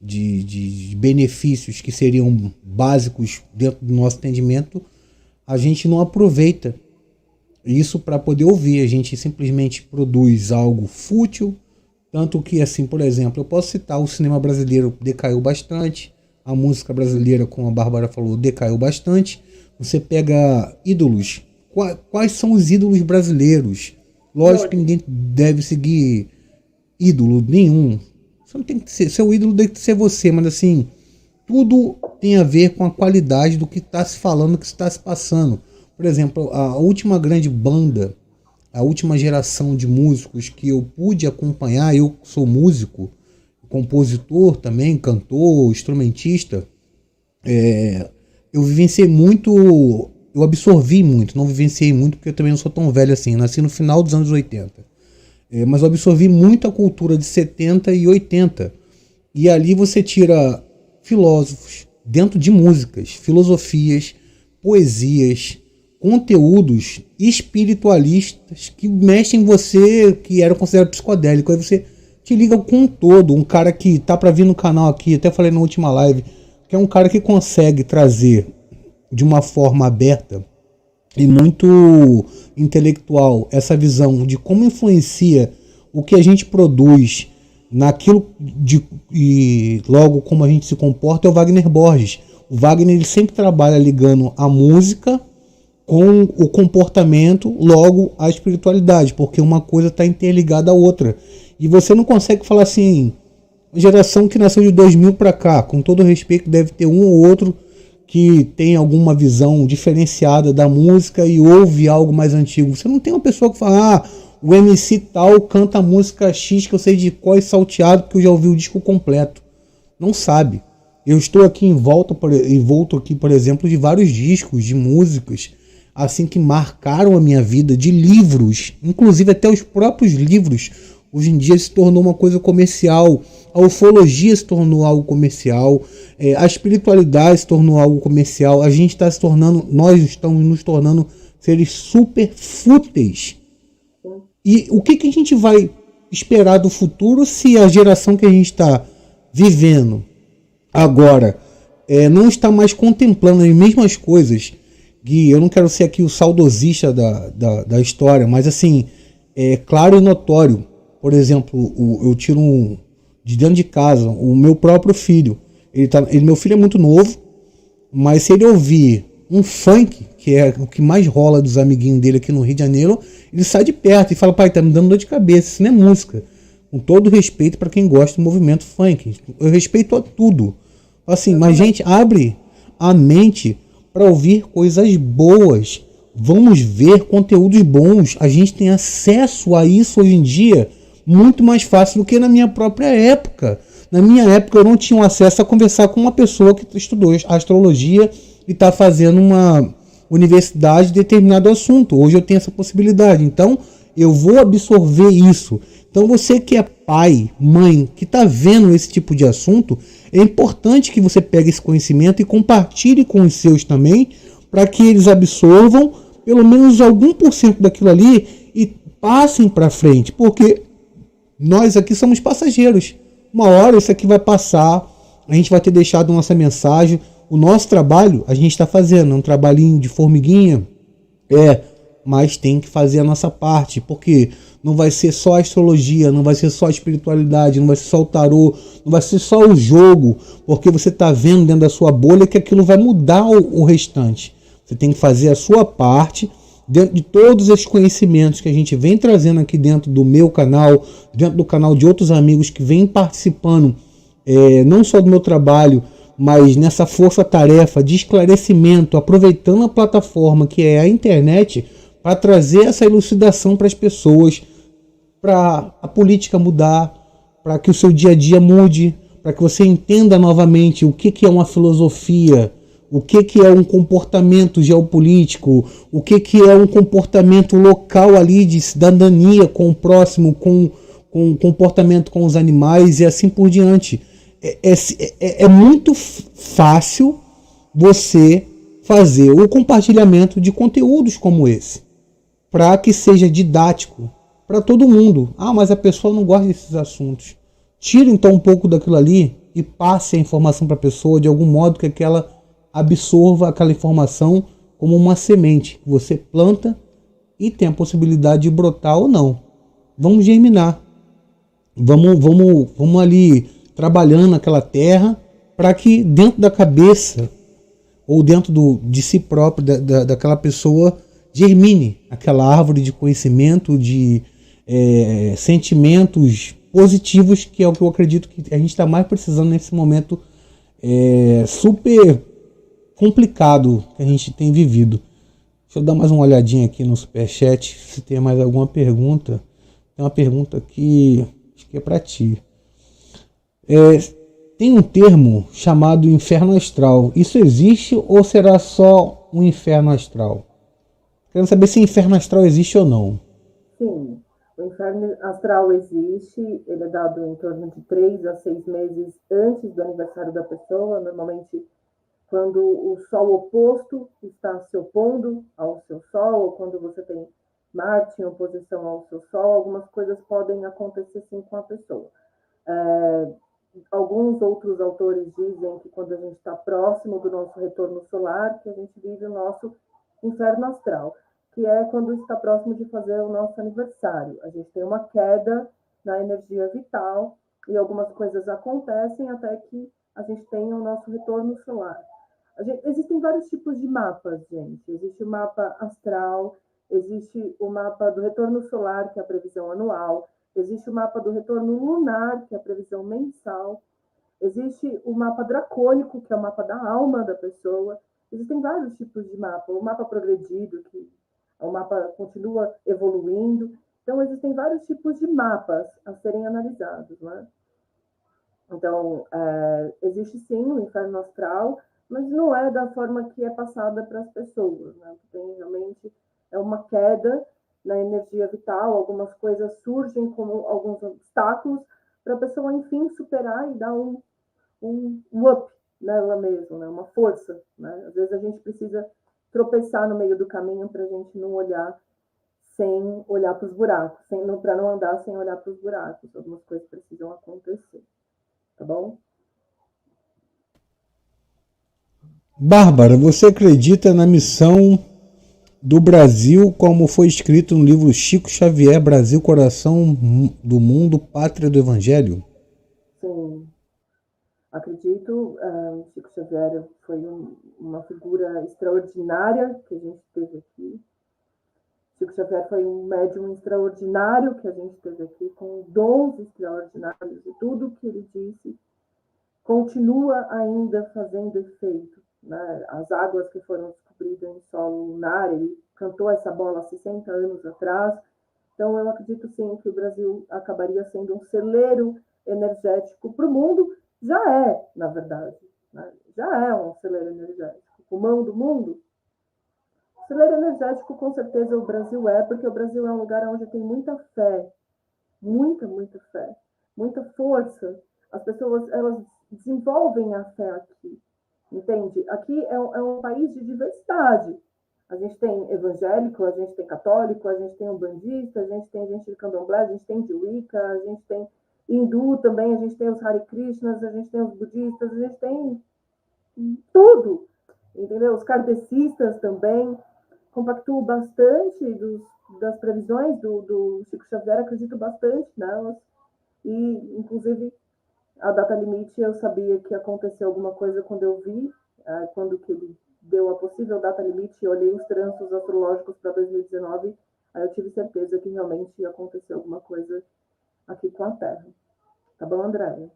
de benefícios que seriam básicos dentro do nosso entendimento, a gente não aproveita isso para poder ouvir. A gente simplesmente produz algo fútil, tanto que, assim, por exemplo, eu posso citar, o cinema brasileiro decaiu bastante, a música brasileira, como a Bárbara falou, decaiu bastante. Você pega ídolos, quais são os ídolos brasileiros? Lógico que ninguém deve seguir ídolo nenhum, você não tem que ser, seu ídolo tem que ser você, mas assim, tudo tem a ver com a qualidade do que está se falando, do que está se passando. Por exemplo, a última grande banda, a última geração de músicos que eu pude acompanhar, eu sou músico, compositor também, cantor, instrumentista, eu vivenciei muito, eu absorvi muito, não vivenciei muito porque eu também não sou tão velho assim, nasci no final dos anos 80, mas eu absorvi muito a cultura de 70 e 80, e ali você tira filósofos dentro de músicas, filosofias, poesias, conteúdos espiritualistas que mexem em você, que era considerado psicodélico. Aí você te liga com um todo, um cara que tá para vir no canal aqui, até falei na última live, que é um cara que consegue trazer de uma forma aberta e muito intelectual essa visão de como influencia o que a gente produz naquilo e logo como a gente se comporta. É o Wagner Borges. O Wagner, ele sempre trabalha ligando a música com o comportamento, logo a espiritualidade, porque uma coisa está interligada à outra. E você não consegue falar assim, geração que nasceu de 2000 para cá, com todo respeito, deve ter um ou outro que tem alguma visão diferenciada da música e ouve algo mais antigo. Você não tem uma pessoa que fala, o MC tal canta a música X que eu sei de cor e salteado porque eu já ouvi o disco completo. Não sabe. Eu estou aqui volto aqui, por exemplo, de vários discos de músicas assim que marcaram a minha vida, de livros, inclusive até os próprios livros. Hoje em dia se tornou uma coisa comercial, a ufologia se tornou algo comercial, a espiritualidade se tornou algo comercial, nós estamos nos tornando seres super fúteis. E o que a gente vai esperar do futuro se a geração que a gente está vivendo agora não está mais contemplando as mesmas coisas? Gui, eu não quero ser aqui o saudosista da história, mas assim, é claro e notório. Por exemplo, eu tiro de dentro de casa o meu próprio filho. Meu filho é muito novo, mas se ele ouvir um funk, que é o que mais rola dos amiguinhos dele aqui no Rio de Janeiro, ele sai de perto e fala, pai, tá me dando dor de cabeça, isso não é música. Com todo respeito para quem gosta do movimento funk. Eu respeito a tudo. Assim, mas gente, abre a mente para ouvir coisas boas. Vamos ver conteúdos bons. A gente tem acesso a isso hoje em dia muito mais fácil do que na minha própria época. Na minha época eu não tinha acesso a conversar com uma pessoa que estudou astrologia e está fazendo uma universidade de determinado assunto. Hoje eu tenho essa possibilidade. Então eu vou absorver isso. Então você que é pai, mãe, que está vendo esse tipo de assunto, é importante que você pegue esse conhecimento e compartilhe com os seus também, para que eles absorvam pelo menos algum % daquilo ali e passem para frente, porque nós aqui somos passageiros. Uma hora isso aqui vai passar, a gente vai ter deixado nossa mensagem, o nosso trabalho a gente está fazendo, um trabalhinho de formiguinha, mas tem que fazer a nossa parte, porque não vai ser só a astrologia, não vai ser só a espiritualidade, não vai ser só o tarô, não vai ser só o jogo, porque você está vendo dentro da sua bolha que aquilo vai mudar o restante. Você tem que fazer a sua parte, dentro de todos esses conhecimentos que a gente vem trazendo aqui dentro do meu canal, dentro do canal de outros amigos que vêm participando, não só do meu trabalho, mas nessa força-tarefa de esclarecimento, aproveitando a plataforma que é a internet, para trazer essa elucidação para as pessoas, para a política mudar, para que o seu dia a dia mude, para que você entenda novamente o que é uma filosofia, o que é um comportamento geopolítico, o que é um comportamento local ali de cidadania com o próximo, com comportamento com os animais e assim por diante. É muito fácil você fazer o compartilhamento de conteúdos como esse, para que seja didático para todo mundo. Mas a pessoa não gosta desses assuntos. Tira então um pouco daquilo ali e passe a informação para a pessoa de algum modo que ela absorva aquela informação como uma semente que você planta e tem a possibilidade de brotar ou não. Vamos germinar. Vamos ali trabalhando aquela terra para que dentro da cabeça ou dentro de si próprio, daquela pessoa, germine aquela árvore de conhecimento, de sentimentos positivos, que é o que eu acredito que a gente está mais precisando nesse momento super complicado que a gente tem vivido. Deixa eu dar mais uma olhadinha aqui no Superchat, se tem mais alguma pergunta. Tem uma pergunta aqui, acho que é para ti. Tem um termo chamado inferno astral. Isso existe ou será só um inferno astral? Quero saber se inferno astral existe ou não. Sim, o inferno astral existe. Ele é dado em torno de 3 a 6 meses antes do aniversário da pessoa. Normalmente, quando o sol oposto está se opondo ao seu sol, ou quando você tem Marte em oposição ao seu sol, algumas coisas podem acontecer sim com a pessoa. Alguns outros autores dizem que quando a gente está próximo do nosso retorno solar, que a gente vive o nosso inferno astral, que é quando está próximo de fazer o nosso aniversário. A gente tem uma queda na energia vital e algumas coisas acontecem até que a gente tenha o nosso retorno solar. Existem vários tipos de mapas, gente. Existe o mapa astral, existe o mapa do retorno solar, que é a previsão anual, existe o mapa do retorno lunar, que é a previsão mensal, existe o mapa dracônico, que é o mapa da alma da pessoa. Existem vários tipos de mapa. O mapa progredido, que o mapa continua evoluindo. Então, existem vários tipos de mapas a serem analisados, né? Então, existe sim o inferno astral, mas não é da forma que é passada para as pessoas, né? Tem realmente uma queda na energia vital, algumas coisas surgem como alguns obstáculos para a pessoa, enfim, superar e dar um up nela mesma, né? Uma força, né? Às vezes a gente precisa tropeçar no meio do caminho para a gente não olhar sem olhar para os buracos, para não andar sem olhar para os buracos. Algumas coisas precisam acontecer, tá bom? Bárbara, você acredita na missão do Brasil, como foi escrito no livro Chico Xavier, Brasil, Coração do Mundo, Pátria do Evangelho? Sim, acredito. Chico Xavier foi uma figura extraordinária que a gente teve aqui. Chico Xavier foi um médium extraordinário que a gente teve aqui, com dons extraordinários, e tudo que ele disse continua ainda fazendo efeito, né? As águas que foram descobridas em solo lunar, ele cantou essa bola há 60 anos atrás. Então, eu acredito sim que o Brasil acabaria sendo um celeiro energético para o mundo. Já é, na verdade, né? Já é um celeiro energético. O pulmão do mundo. Celeiro energético, com certeza, o Brasil é, porque o Brasil é um lugar onde tem muita fé, muita fé, muita força. As pessoas, elas desenvolvem a fé aqui, entende? Aqui é um país de diversidade. A gente tem evangélico, a gente tem católico, a gente tem umbandista, a gente tem gente de candomblé, a gente tem de Wicca, a gente tem hindu também, a gente tem os Hare Krishnas, a gente tem os budistas, a gente tem tudo, entendeu? Os kardecistas também. Compactuo bastante das previsões do Chico Xavier, acredito bastante nelas, e, inclusive, a data limite, eu sabia que aconteceu alguma coisa quando eu vi, quando que ele deu a possível data limite, eu olhei os trânsitos astrológicos para 2019, aí eu tive certeza que realmente ia acontecer alguma coisa aqui com a Terra. Tá bom, Andréia?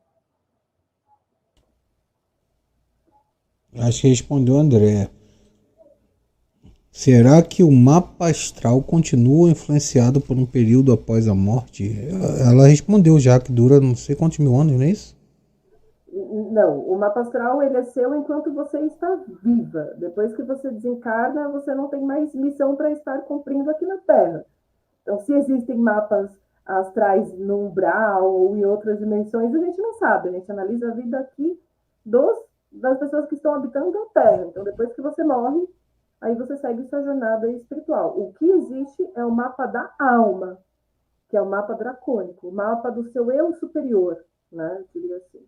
Acho que respondeu André. Será que o mapa astral continua influenciado por um período após a morte? Ela respondeu já que dura não sei quantos mil anos, não é isso? Não, o mapa astral ele é seu enquanto você está viva. Depois que você desencarna, você não tem mais missão para estar cumprindo aqui na Terra. Então, se existem mapas astrais no umbral ou em outras dimensões, a gente não sabe. A gente analisa a vida aqui das pessoas que estão habitando a Terra. Então, depois que você morre, aí você segue sua jornada espiritual. O que existe é o mapa da alma, que é o mapa dracônico, o mapa do seu eu superior, né? Eu diria assim.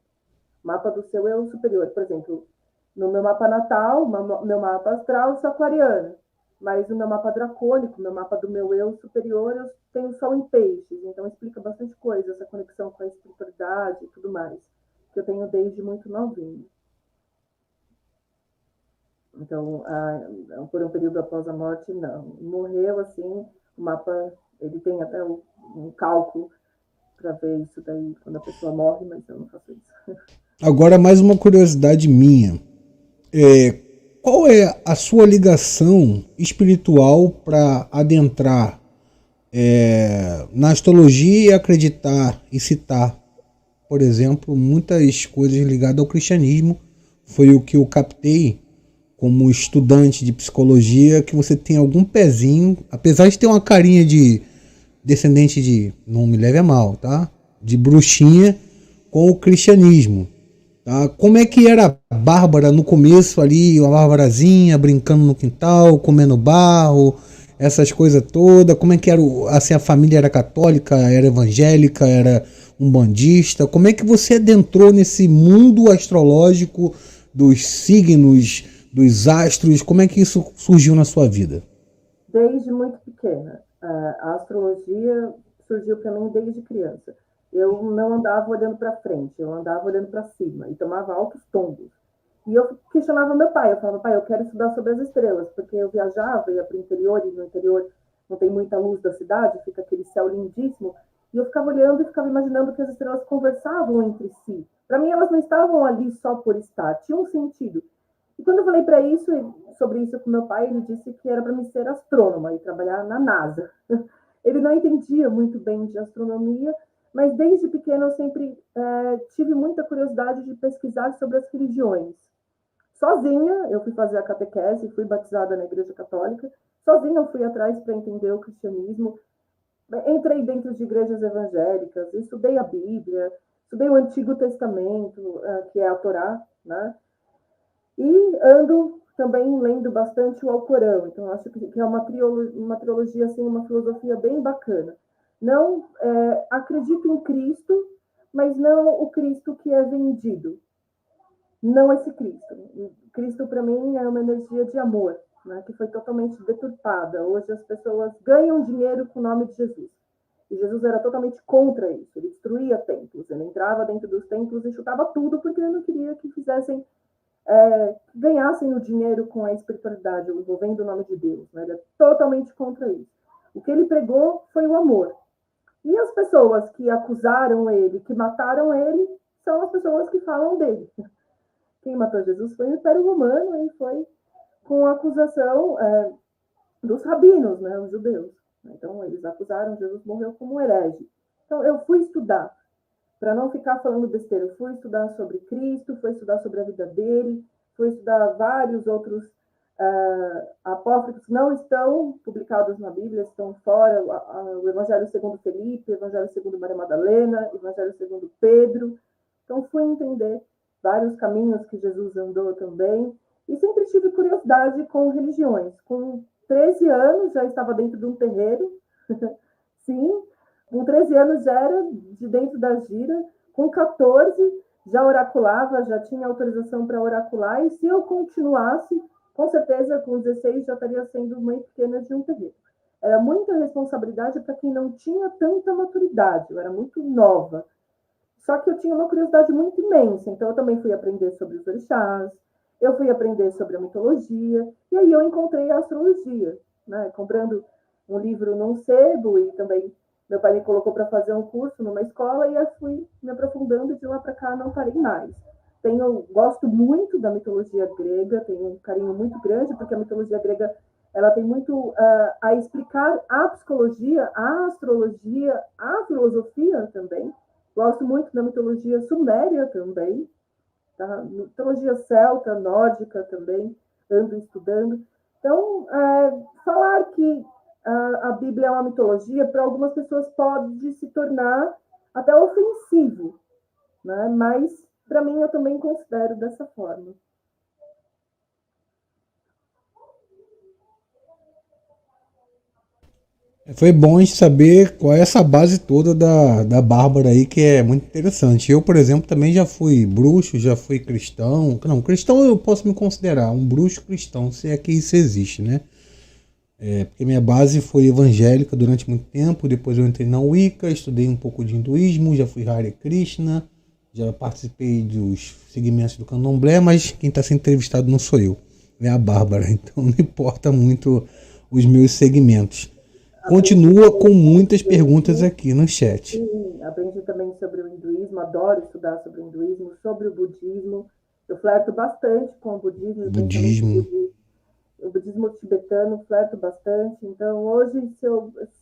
Mapa do seu eu superior. Por exemplo, no meu mapa natal, meu mapa astral, eu sou aquariana. Mas no meu mapa dracônico, no mapa do meu eu superior, eu tenho sol em peixes. Então explica bastante coisa, essa conexão com a espiritualidade e tudo mais, que eu tenho desde muito novinho. Então, por um período após a morte, não. Morreu assim, o mapa, ele tem até um cálculo para ver isso daí quando a pessoa morre, mas eu não faço isso. Agora, mais uma curiosidade minha. Qual é a sua ligação espiritual para adentrar na astrologia e acreditar e citar, por exemplo, muitas coisas ligadas ao cristianismo? Foi o que eu captei como estudante de psicologia, que você tem algum pezinho, apesar de ter uma carinha de descendente de, não me leve a mal, tá? De bruxinha com o cristianismo. Tá? Como é que era a Bárbara no começo ali, a Bárbarazinha brincando no quintal, comendo barro, essas coisas todas? Como é que era, assim, a família era católica, era evangélica, era umbandista? Como é que você adentrou nesse mundo astrológico dos signos, dos astros? Como é que isso surgiu na sua vida? Desde muito pequena. A astrologia surgiu para mim desde criança. Eu não andava olhando para frente, eu andava olhando para cima e tomava altos tombos. E eu questionava meu pai, eu falava, pai, eu quero estudar sobre as estrelas, porque eu viajava, ia para o interior, e no interior não tem muita luz da cidade, fica aquele céu lindíssimo, e eu ficava olhando e ficava imaginando que as estrelas conversavam entre si. Para mim, elas não estavam ali só por estar, tinha um sentido. E quando eu falei para isso, sobre isso com meu pai, ele disse que era para mim ser astrônoma e trabalhar na NASA. Ele não entendia muito bem de astronomia, mas desde pequeno eu sempre tive muita curiosidade de pesquisar sobre as religiões. Sozinha, eu fui fazer a catequese, fui batizada na Igreja Católica. Sozinha eu fui atrás para entender o cristianismo. Entrei dentro de igrejas evangélicas, estudei a Bíblia, estudei o Antigo Testamento, que é a Torá, né? E ando também lendo bastante o Alcorão. Então, acho que é uma trilogia, assim, uma filosofia bem bacana. Não acredito em Cristo, mas não o Cristo que é vendido. Não esse Cristo. Cristo, para mim, é uma energia de amor, né, que foi totalmente deturpada. Hoje as pessoas ganham dinheiro com o nome de Jesus. E Jesus era totalmente contra isso. Ele destruía templos. Ele entrava dentro dos templos e chutava tudo porque ele não queria que fizessem, que ganhassem o dinheiro com a espiritualidade, envolvendo o nome de Deus. Né? Ele é totalmente contra isso. O que ele pregou foi o amor. E as pessoas que acusaram ele, que mataram ele, são as pessoas que falam dele. Quem matou Jesus foi o Império Romano e foi com a acusação dos rabinos, né, os judeus. Então, eles acusaram, Jesus morreu como um herege. Então, eu fui estudar, para não ficar falando besteira, eu fui estudar sobre Cristo, fui estudar sobre a vida dele, fui estudar vários outros apócrifos que não estão publicados na Bíblia, estão fora, o Evangelho segundo Felipe, o Evangelho segundo Maria Madalena, o Evangelho segundo Pedro. Então, fui entender vários caminhos que Jesus andou também, e sempre tive curiosidade com religiões. Com 13 anos, já estava dentro de um terreiro, sim, com 13 anos já era de dentro da gira, com 14 já oraculava, já tinha autorização para oracular, e se eu continuasse, com certeza, com 16 já estaria sendo mãe pequena de um terreiro. Era muita responsabilidade para quem não tinha tanta maturidade, eu era muito nova. Só que eu tinha uma curiosidade muito imensa, então eu também fui aprender sobre os orixás, eu fui aprender sobre a mitologia, e aí eu encontrei a astrologia, né? Comprando um livro num sebo, e também meu pai me colocou para fazer um curso numa escola, e eu fui me aprofundando, e de lá para cá não parei mais. Gosto muito da mitologia grega, tenho um carinho muito grande, porque a mitologia grega ela tem muito a explicar a psicologia, a astrologia, a filosofia também. Gosto muito da mitologia suméria também, tá? Mitologia celta, nórdica também, ando estudando. Então, falar que a Bíblia é uma mitologia, para algumas pessoas pode se tornar até ofensivo, né? Mas, para mim, eu também considero dessa forma. Foi bom a gente saber qual é essa base toda da Bárbara aí, que é muito interessante. Eu, por exemplo, também já fui bruxo, já fui cristão. Não, cristão eu posso me considerar um bruxo cristão, se é que isso existe, né? Porque minha base foi evangélica durante muito tempo, depois eu entrei na Wicca, estudei um pouco de hinduísmo, já fui Hare Krishna, já participei dos segmentos do candomblé, mas quem está sendo entrevistado não sou eu, é a Bárbara, então não importa muito os meus segmentos. Continua com muitas perguntas aqui no chat. Sim, aprendi também sobre o hinduísmo, adoro estudar sobre o hinduísmo, sobre o budismo. Eu flerto bastante com o budismo. O budismo tibetano, flerto bastante. Então, hoje, se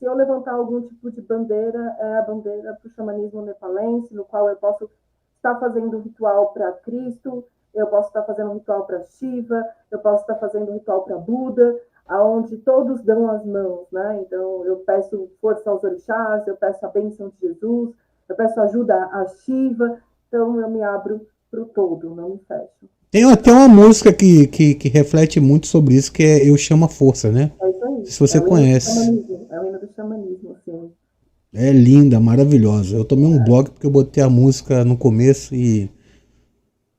eu levantar algum tipo de bandeira, é a bandeira para o xamanismo nepalense, no qual eu posso estar fazendo um ritual para Cristo, eu posso estar fazendo um ritual para Shiva, eu posso estar fazendo um ritual para Buda, aonde todos dão as mãos, né? Então, eu peço força aos orixás, eu peço a bênção de Jesus, eu peço ajuda a Shiva, então eu me abro para o todo, não me fecho. Tem até uma música que reflete muito sobre isso, que é Eu Chamo a Força, né? É isso aí. Se você conhece. É o hino do xamanismo, sim. É linda, maravilhosa. Eu tomei um blog porque eu botei a música no começo e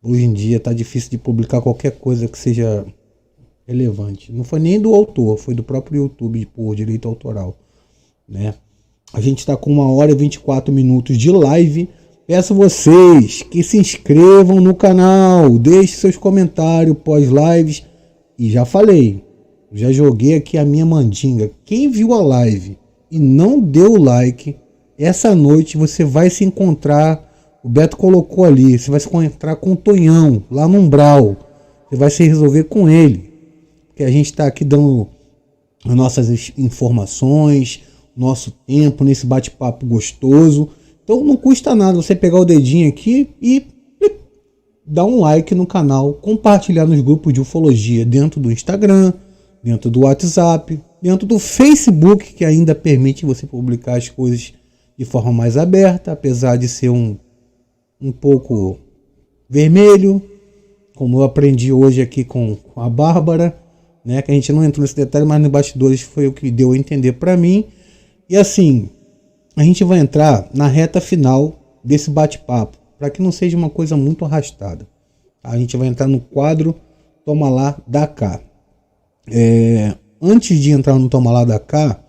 hoje em dia tá difícil de publicar qualquer coisa que seja relevante. Não foi nem do autor, foi do próprio YouTube por direito autoral, né? A gente está com 1 hora e 24 minutos de live. Peço vocês que se inscrevam no canal, deixem seus comentários pós-lives. E já falei, já joguei aqui a minha mandinga. Quem viu a live e não deu o like, essa noite você vai se encontrar, o Beto colocou ali, você vai se encontrar com o Tonhão, lá no Umbral. Você vai se resolver com ele. Porque a gente está aqui dando as nossas informações, nosso tempo nesse bate-papo gostoso. Então não custa nada você pegar o dedinho aqui e dar um like no canal, compartilhar nos grupos de ufologia dentro do Instagram, dentro do WhatsApp, dentro do Facebook, que ainda permite você publicar as coisas de forma mais aberta, apesar de ser um pouco vermelho, como eu aprendi hoje aqui com a Bárbara, né, que a gente não entrou nesse detalhe, mas nos bastidores foi o que deu a entender para mim. E assim, a gente vai entrar na reta final desse bate-papo, para que não seja uma coisa muito arrastada. A gente vai entrar no quadro Toma Lá, Dá Cá. Antes de entrar no Toma Lá, Dá Cá,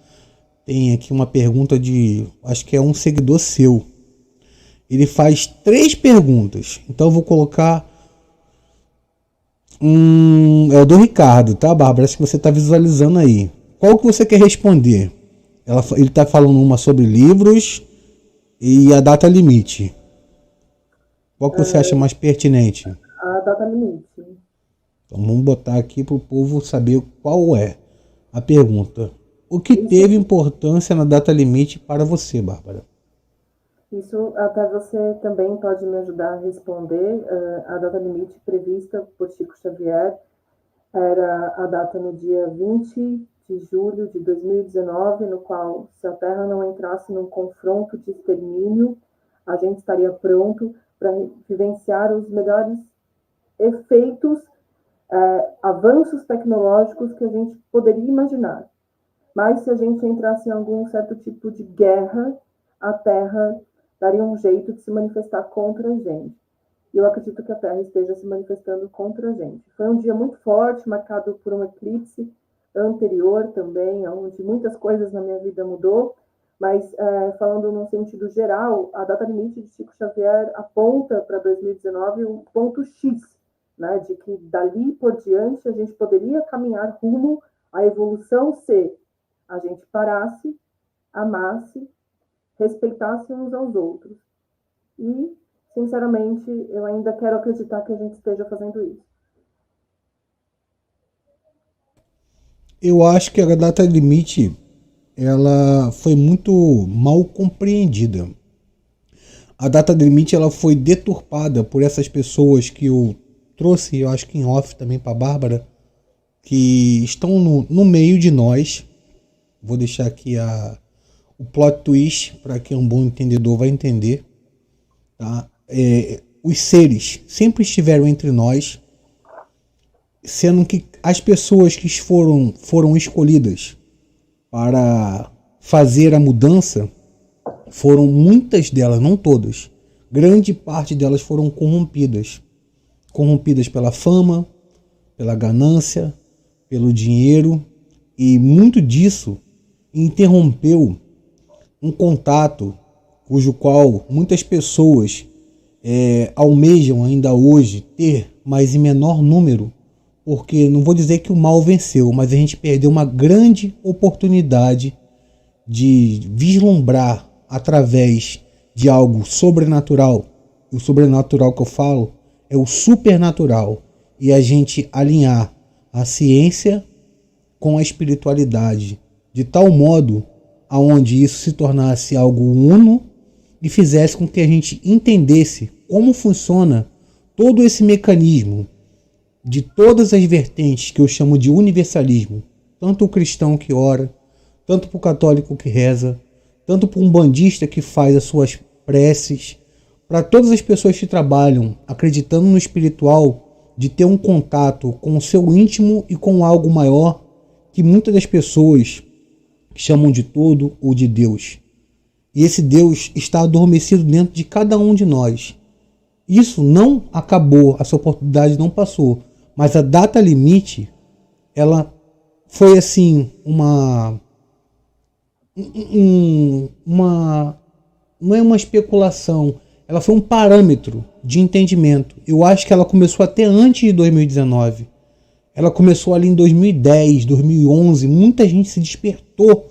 tem aqui uma pergunta de, acho que é um seguidor seu. Ele faz 3 perguntas, então eu vou colocar é o do Ricardo, tá, Bárbara? Acho que você está visualizando aí. Qual que você quer responder? Ele está falando uma sobre livros e a data limite. Qual que você acha mais pertinente? A data limite. Então vamos botar aqui para o povo saber qual é a pergunta. O que teve importância na data limite para você, Bárbara? Isso até você também pode me ajudar a responder. A data limite prevista por Chico Xavier era a data no dia 20 de julho de 2019, no qual, se a Terra não entrasse num confronto de extermínio, a gente estaria pronto para vivenciar os melhores efeitos, avanços tecnológicos que a gente poderia imaginar. Mas se a gente entrasse em algum certo tipo de guerra, a Terra daria um jeito de se manifestar contra a gente. E eu acredito que a Terra esteja se manifestando contra a gente. Foi um dia muito forte, marcado por um eclipse anterior também, onde muitas coisas na minha vida mudou, mas falando num sentido geral, a data limite de Chico Xavier aponta para 2019 um ponto X, né, de que dali por diante a gente poderia caminhar rumo à evolução se a gente parasse, amasse, respeitasse uns aos outros. E, sinceramente, eu ainda quero acreditar que a gente esteja fazendo isso. Eu acho que a data limite ela foi muito mal compreendida. A data limite ela foi deturpada por essas pessoas que eu trouxe, eu acho que em off também para a Bárbara, que estão no meio de nós. Vou deixar aqui o plot twist para quem é um bom entendedor vai entender. Tá? Os seres sempre estiveram entre nós, sendo que as pessoas que foram escolhidas para fazer a mudança foram muitas delas, não todas, grande parte delas foram corrompidas pela fama, pela ganância, pelo dinheiro, e muito disso interrompeu um contato cujo qual muitas pessoas almejam ainda hoje ter, mas em menor número, porque não vou dizer que o mal venceu, mas a gente perdeu uma grande oportunidade de vislumbrar através de algo sobrenatural. O sobrenatural que eu falo é o supernatural, e a gente alinhar a ciência com a espiritualidade, de tal modo aonde isso se tornasse algo uno e fizesse com que a gente entendesse como funciona todo esse mecanismo de todas as vertentes que eu chamo de universalismo, tanto o cristão que ora, tanto para o católico que reza, tanto para um bandista que faz as suas preces, para todas as pessoas que trabalham acreditando no espiritual, de ter um contato com o seu íntimo e com algo maior que muitas das pessoas chamam de todo ou de Deus. E esse Deus está adormecido dentro de cada um de nós. Isso não acabou, essa oportunidade não passou, mas a data limite, ela foi assim não é uma especulação, ela foi um parâmetro de entendimento. Eu acho que ela começou até antes de 2019. Ela começou ali em 2010, 2011. Muita gente se despertou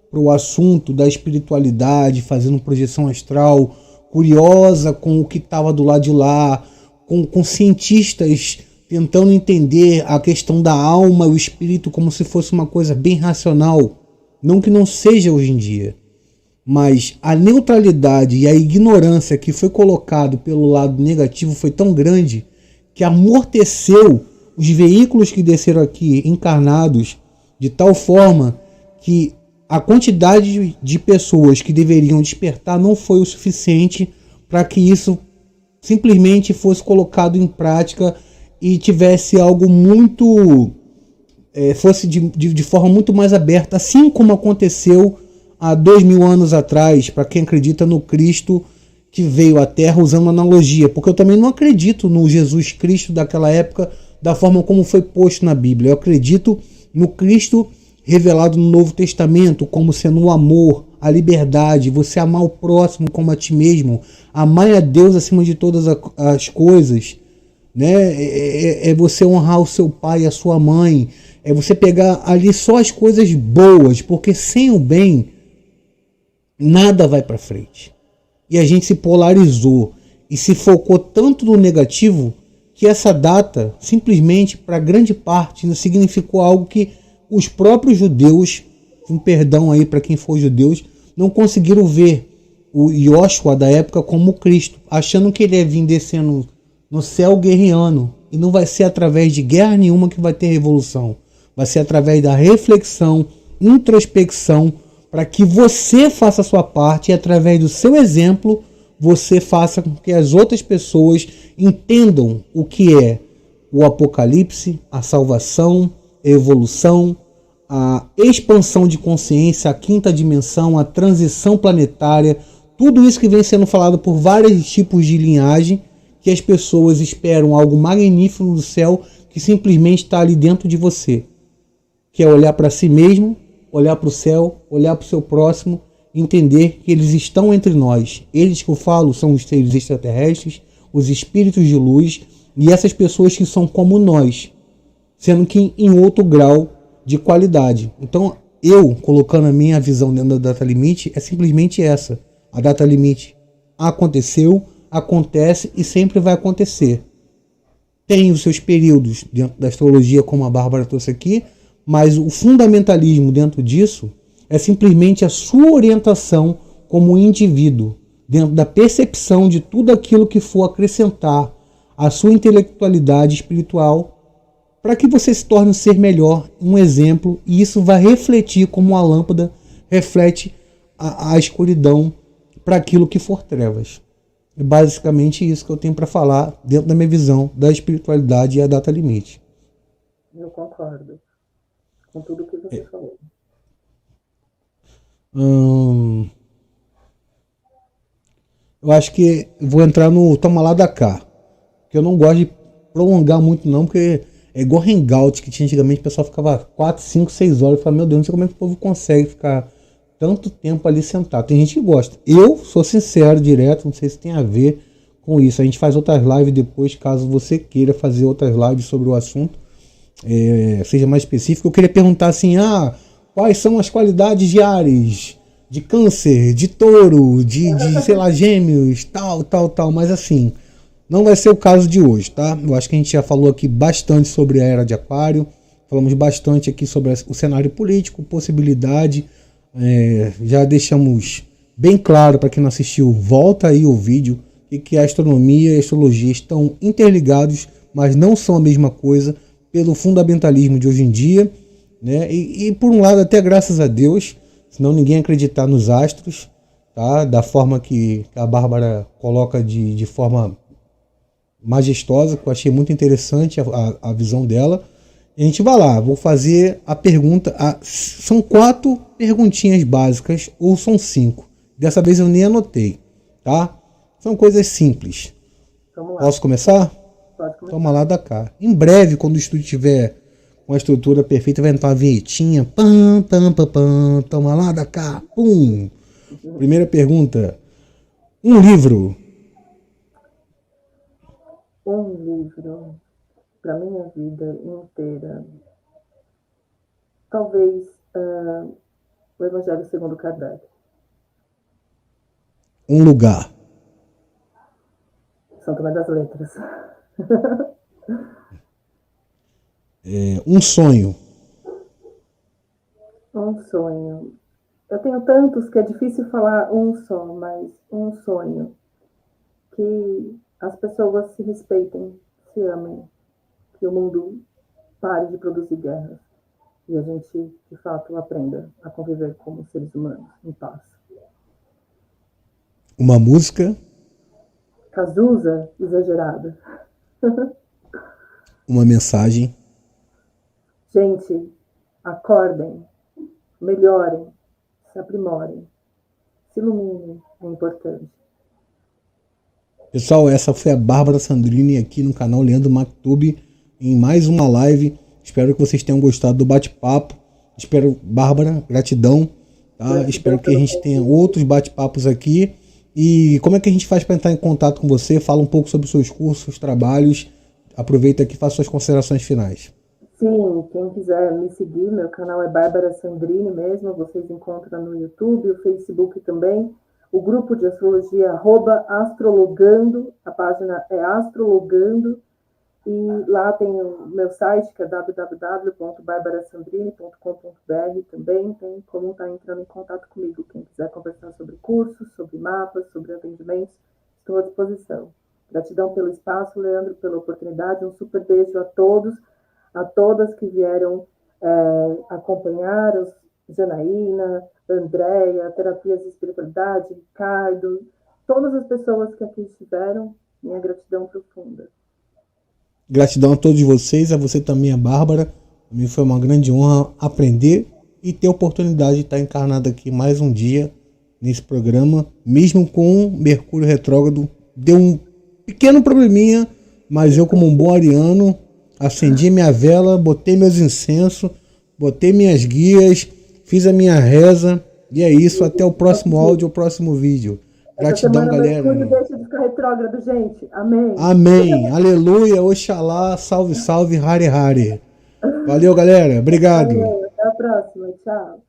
para o assunto da espiritualidade, fazendo projeção astral, curiosa com o que estava do lado de lá, com cientistas tentando entender a questão da alma e o espírito como se fosse uma coisa bem racional. Não que não seja hoje em dia, mas a neutralidade e a ignorância que foi colocado pelo lado negativo foi tão grande que amorteceu os veículos que desceram aqui encarnados de tal forma que a quantidade de pessoas que deveriam despertar não foi o suficiente para que isso simplesmente fosse colocado em prática e tivesse algo muito... fosse de forma muito mais aberta, assim como aconteceu há 2000 anos atrás, para quem acredita no Cristo que veio à Terra, usando analogia, porque eu também não acredito no Jesus Cristo daquela época da forma como foi posto na Bíblia. Eu acredito no Cristo revelado no Novo Testamento como sendo o amor, a liberdade, você amar o próximo como a ti mesmo, amar a Deus acima de todas as coisas, né? É você honrar o seu pai e a sua mãe, é você pegar ali só as coisas boas, porque sem o bem nada vai para frente. E a gente se polarizou e se focou tanto no negativo que essa data simplesmente para grande parte significou algo que os próprios judeus, um perdão aí para quem for judeus, não conseguiram ver o Yoshua da época como Cristo, achando que ele ia vir descendo no céu guerreando, e não vai ser através de guerra nenhuma que vai ter revolução, vai ser através da reflexão, introspecção, para que você faça a sua parte e através do seu exemplo você faça com que as outras pessoas entendam o que é o apocalipse, a salvação, a evolução, a expansão de consciência, a quinta dimensão, a transição planetária, tudo isso que vem sendo falado por vários tipos de linhagem, que as pessoas esperam algo magnífico do céu que simplesmente está ali dentro de você, que é olhar para si mesmo, olhar para o céu, olhar para o seu próximo, entender que eles estão entre nós. Eles que eu falo são os seres extraterrestres, os espíritos de luz e essas pessoas que são como nós, sendo que em outro grau de qualidade. Então, eu colocando a minha visão dentro da data limite é simplesmente essa. A data limite aconteceu, acontece e sempre vai acontecer. Tem os seus períodos dentro da astrologia, como a Bárbara trouxe aqui, mas o fundamentalismo dentro disso é simplesmente a sua orientação como indivíduo, dentro da percepção de tudo aquilo que for acrescentar à sua intelectualidade espiritual, para que você se torne um ser melhor, um exemplo, e isso vai refletir como a lâmpada reflete a escuridão para aquilo que for trevas. É basicamente isso que eu tenho para falar dentro da minha visão da espiritualidade e a data limite. Eu concordo com tudo que você falou. Eu acho que vou entrar no toma lá da cá, que eu não gosto de prolongar muito não, porque é igual hangout que tinha antigamente, o pessoal ficava 4, 5, 6 horas e falava, meu Deus, não sei como é que o povo consegue ficar tanto tempo ali sentado. Tem gente que gosta. Eu sou sincero, direto, não sei se tem a ver com isso. A gente faz outras lives depois, caso você queira fazer outras lives sobre o assunto, seja mais específico. Eu queria perguntar assim, quais são as qualidades de Áries, de Câncer, de Touro, de sei lá, Gêmeos, tal, mas assim, não vai ser o caso de hoje, tá? Eu acho que a gente já falou aqui bastante sobre a Era de Aquário, falamos bastante aqui sobre o cenário político, possibilidade, já deixamos bem claro para quem não assistiu, volta aí o vídeo, e que a astronomia e a astrologia estão interligados, mas não são a mesma coisa, pelo fundamentalismo de hoje em dia, né? E por um lado até graças a Deus, senão ninguém acreditar nos astros, tá? Da forma que a Bárbara coloca de forma majestosa, que eu achei muito interessante a visão dela. E a gente vai lá, vou fazer a pergunta, são 4 perguntinhas básicas, ou são 5, dessa vez eu nem anotei, tá? São coisas simples. Posso começar? Pode começar. Toma lá da cá. Em breve, quando o estúdio tiver com a estrutura perfeita, vai entrar uma vinhetinha. Pam, pam, pam, pam. Toma lá da cá. Pum. Primeira pergunta. Um livro. Um livro para minha vida inteira. Talvez o Evangelho segundo Kardec. Um lugar. São Tomé das Letras. Um sonho. Um sonho. Eu tenho tantos que é difícil falar um só, mas um sonho. Que as pessoas se respeitem, se amem, que o mundo pare de produzir guerras e a gente, de fato, aprenda a conviver como seres humanos, em paz. Uma música. Cazuza, exagerada. Uma mensagem. Gente, acordem, melhorem, se aprimorem, se iluminem, é importante. Pessoal, essa foi a Bárbara Sandrini aqui no canal Leandro MacTube em mais uma live. Espero que vocês tenham gostado do bate-papo. Espero, Bárbara, gratidão. Tá? Espero que a gente tenha outros bate-papos aqui. E como é que a gente faz para entrar em contato com você? Fala um pouco sobre os seus cursos, seus trabalhos. Aproveita aqui e faça suas considerações finais. Sim, quem quiser me seguir, meu canal é Bárbara Sandrini mesmo, vocês encontram no YouTube, o Facebook também, o grupo de astrologia @astrologando, a página é Astrologando, e lá tem o meu site que é www.barbarasandrini.com.br, também tem como estar entrando em contato comigo, quem quiser conversar sobre cursos, sobre mapas, sobre atendimentos, estou à disposição. Gratidão pelo espaço, Leandro, pela oportunidade, um super beijo a todos, a todas que vieram acompanhar, Janaína, Andréia, Terapias de Espiritualidade, Ricardo, todas as pessoas que aqui estiveram, minha gratidão profunda. Gratidão a todos vocês, a você também, a Bárbara. Para mim foi uma grande honra aprender e ter a oportunidade de estar encarnado aqui mais um dia nesse programa, mesmo com Mercúrio retrógrado. Deu um pequeno probleminha, mas eu, como um bom ariano, acendi minha vela, botei meus incensos, botei minhas guias, fiz a minha reza, e é isso. Até o próximo áudio, o próximo vídeo. Gratidão, galera. Mercúrio deixa de ficar retrógrado, gente. Amém. Amém. Aleluia. Oxalá. Salve, salve. Hare, Hare. Valeu, galera. Obrigado. Valeu. Até a próxima. Tchau.